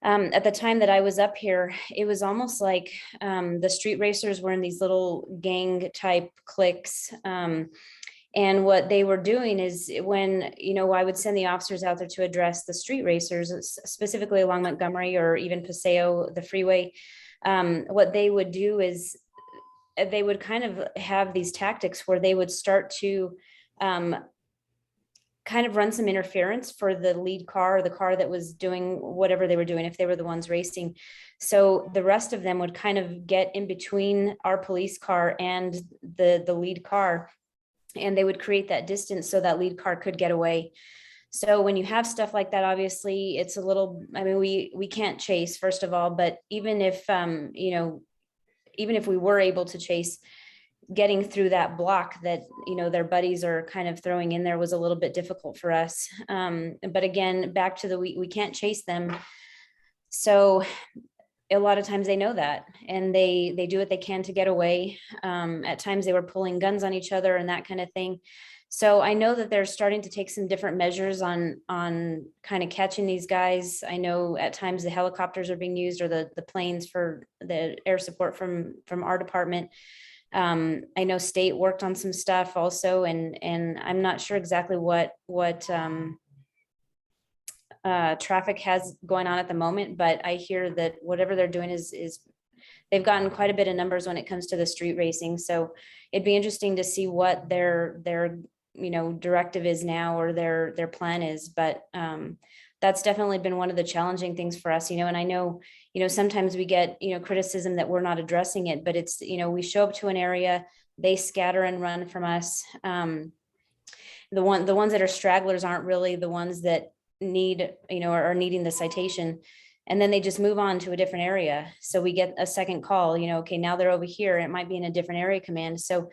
at the time that I was up here, it was almost like the street racers were in these little gang type cliques. And what they were doing is when, you know, I would send the officers out there to address the street racers, specifically along Montgomery or even Paseo, the freeway. What they would do is they would kind of have these tactics where they would start to kind of run some interference for the lead car or the car that was doing whatever they were doing, if they were the ones racing. So the rest of them would kind of get in between our police car and the lead car, and they would create that distance so that lead car could get away. So when you have stuff like that, obviously it's a little, I mean, we can't chase, first of all, but even if, you know, even if we were able to chase, getting through that block that, you know, their buddies are kind of throwing in there was a little bit difficult for us. But again, back to the, we can't chase them. So a lot of times they know that, and they do what they can to get away. At times they were pulling guns on each other and that kind of thing. So I know that they're starting to take some different measures on kind of catching these guys. I know at times the helicopters are being used, or the planes for the air support from our department. I know state worked on some stuff also, and I'm not sure exactly what traffic has going on at the moment, but I hear that whatever they're doing is they've gotten quite a bit of numbers when it comes to the street racing. So it'd be interesting to see what their you know, directive is now, or their plan is. But that's definitely been one of the challenging things for us, you know. And I know, you know, sometimes we get, you know, criticism that we're not addressing it, but it's, you know, we show up to an area, they scatter and run from us. The ones that are stragglers aren't really the ones that need, you know, are needing the citation, and then they just move on to a different area. So we get a second call, you know, okay, now they're over here, it might be in a different area command. So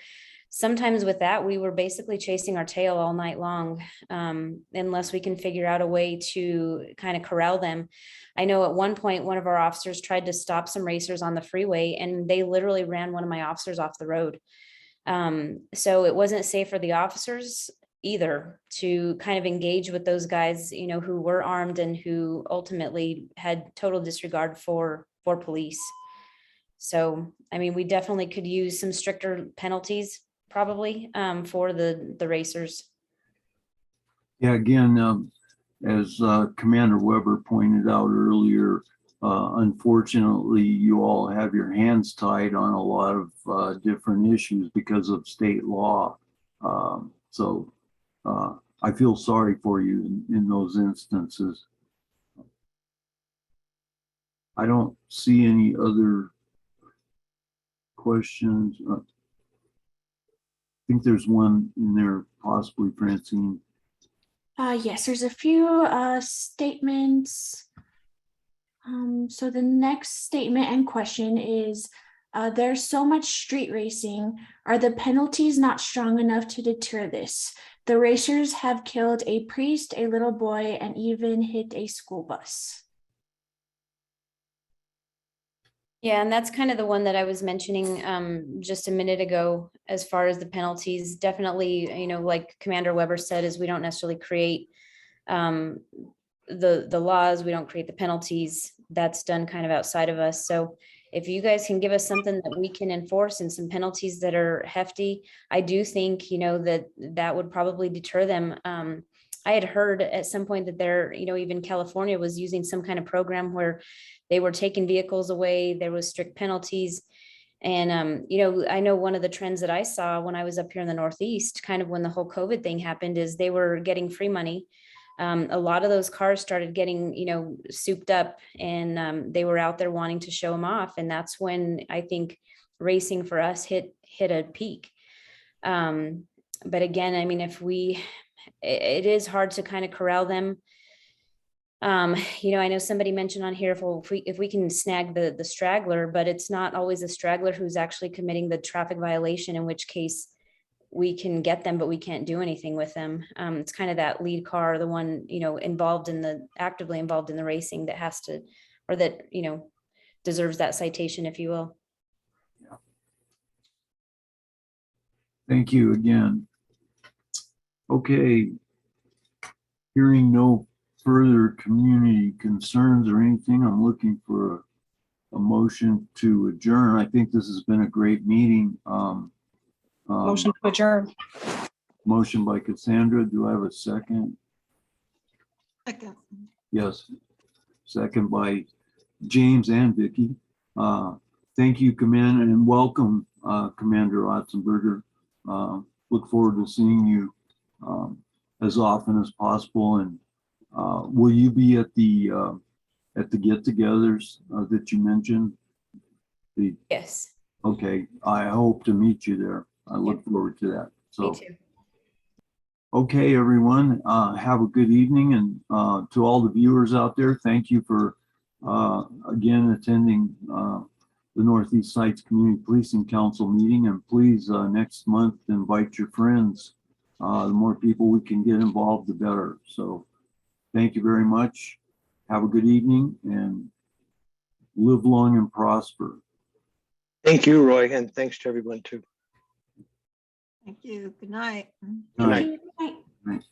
sometimes with that, we were basically chasing our tail all night long, unless we can figure out a way to kind of corral them. I know at one point, one of our officers tried to stop some racers on the freeway, and they literally ran one of my officers off the road. So it wasn't safe for the officers either to kind of engage with those guys, you know, who were armed and who ultimately had total disregard for police. So, I mean, we definitely could use some stricter penalties probably for the racers. Yeah, again, as Commander Weber pointed out earlier, unfortunately, you all have your hands tied on a lot of different issues because of state law. So I feel sorry for you in those instances. I don't see any other questions. I think there's one in there, possibly, Francine. Yes, there's a few statements. So the next statement and question is, there's so much street racing. Are the penalties not strong enough to deter this? The racers have killed a priest, a little boy, and even hit a school bus. Yeah, and that's kind of the one that I was mentioning just a minute ago, as far as the penalties. Definitely, you know, like Commander Weber said, is we don't necessarily create the laws, we don't create the penalties. That's done kind of outside of us. So if you guys can give us something that we can enforce and some penalties that are hefty, I do think, you know, that would probably deter them. I had heard at some point that there, you know, even California was using some kind of program where they were taking vehicles away. There was strict penalties. And, you know, I know one of the trends that I saw when I was up here in the Northeast, kind of when the whole COVID thing happened, is they were getting free money. A lot of those cars started getting, you know, souped up, and they were out there wanting to show them off. And that's when I think racing for us hit a peak. But again, I mean, it is hard to kind of corral them. You know, I know somebody mentioned on here, if we can snag the straggler, but it's not always a straggler who's actually committing the traffic violation, in which case we can get them, but we can't do anything with them. It's kind of that lead car, the one, you know, actively involved in the racing that has to, or that, you know, deserves that citation, if you will. Yeah. Thank you again. Okay. Hearing no further community concerns or anything, I'm looking for a motion to adjourn. I think this has been a great meeting. Motion to adjourn. Motion by Cassandra. Do I have a second? Second. Yes. Second by James and Vicky. Thank you, Commander, and welcome, Commander Otzenberger. Look forward to seeing you as often as possible. And will you be at the get-togethers that you mentioned? Yes. Okay, I hope to meet you there. I look forward to that. So, Me too. okay, everyone, have a good evening. And to all the viewers out there, thank you for, again, attending the Northeast Sites Community Policing Council meeting. And please, next month, invite your friends. The more people we can get involved, the better. So thank you very much. Have a good evening and live long and prosper. Thank you, Roy, and thanks to everyone too. Thank you. Good night. Good night. Good night.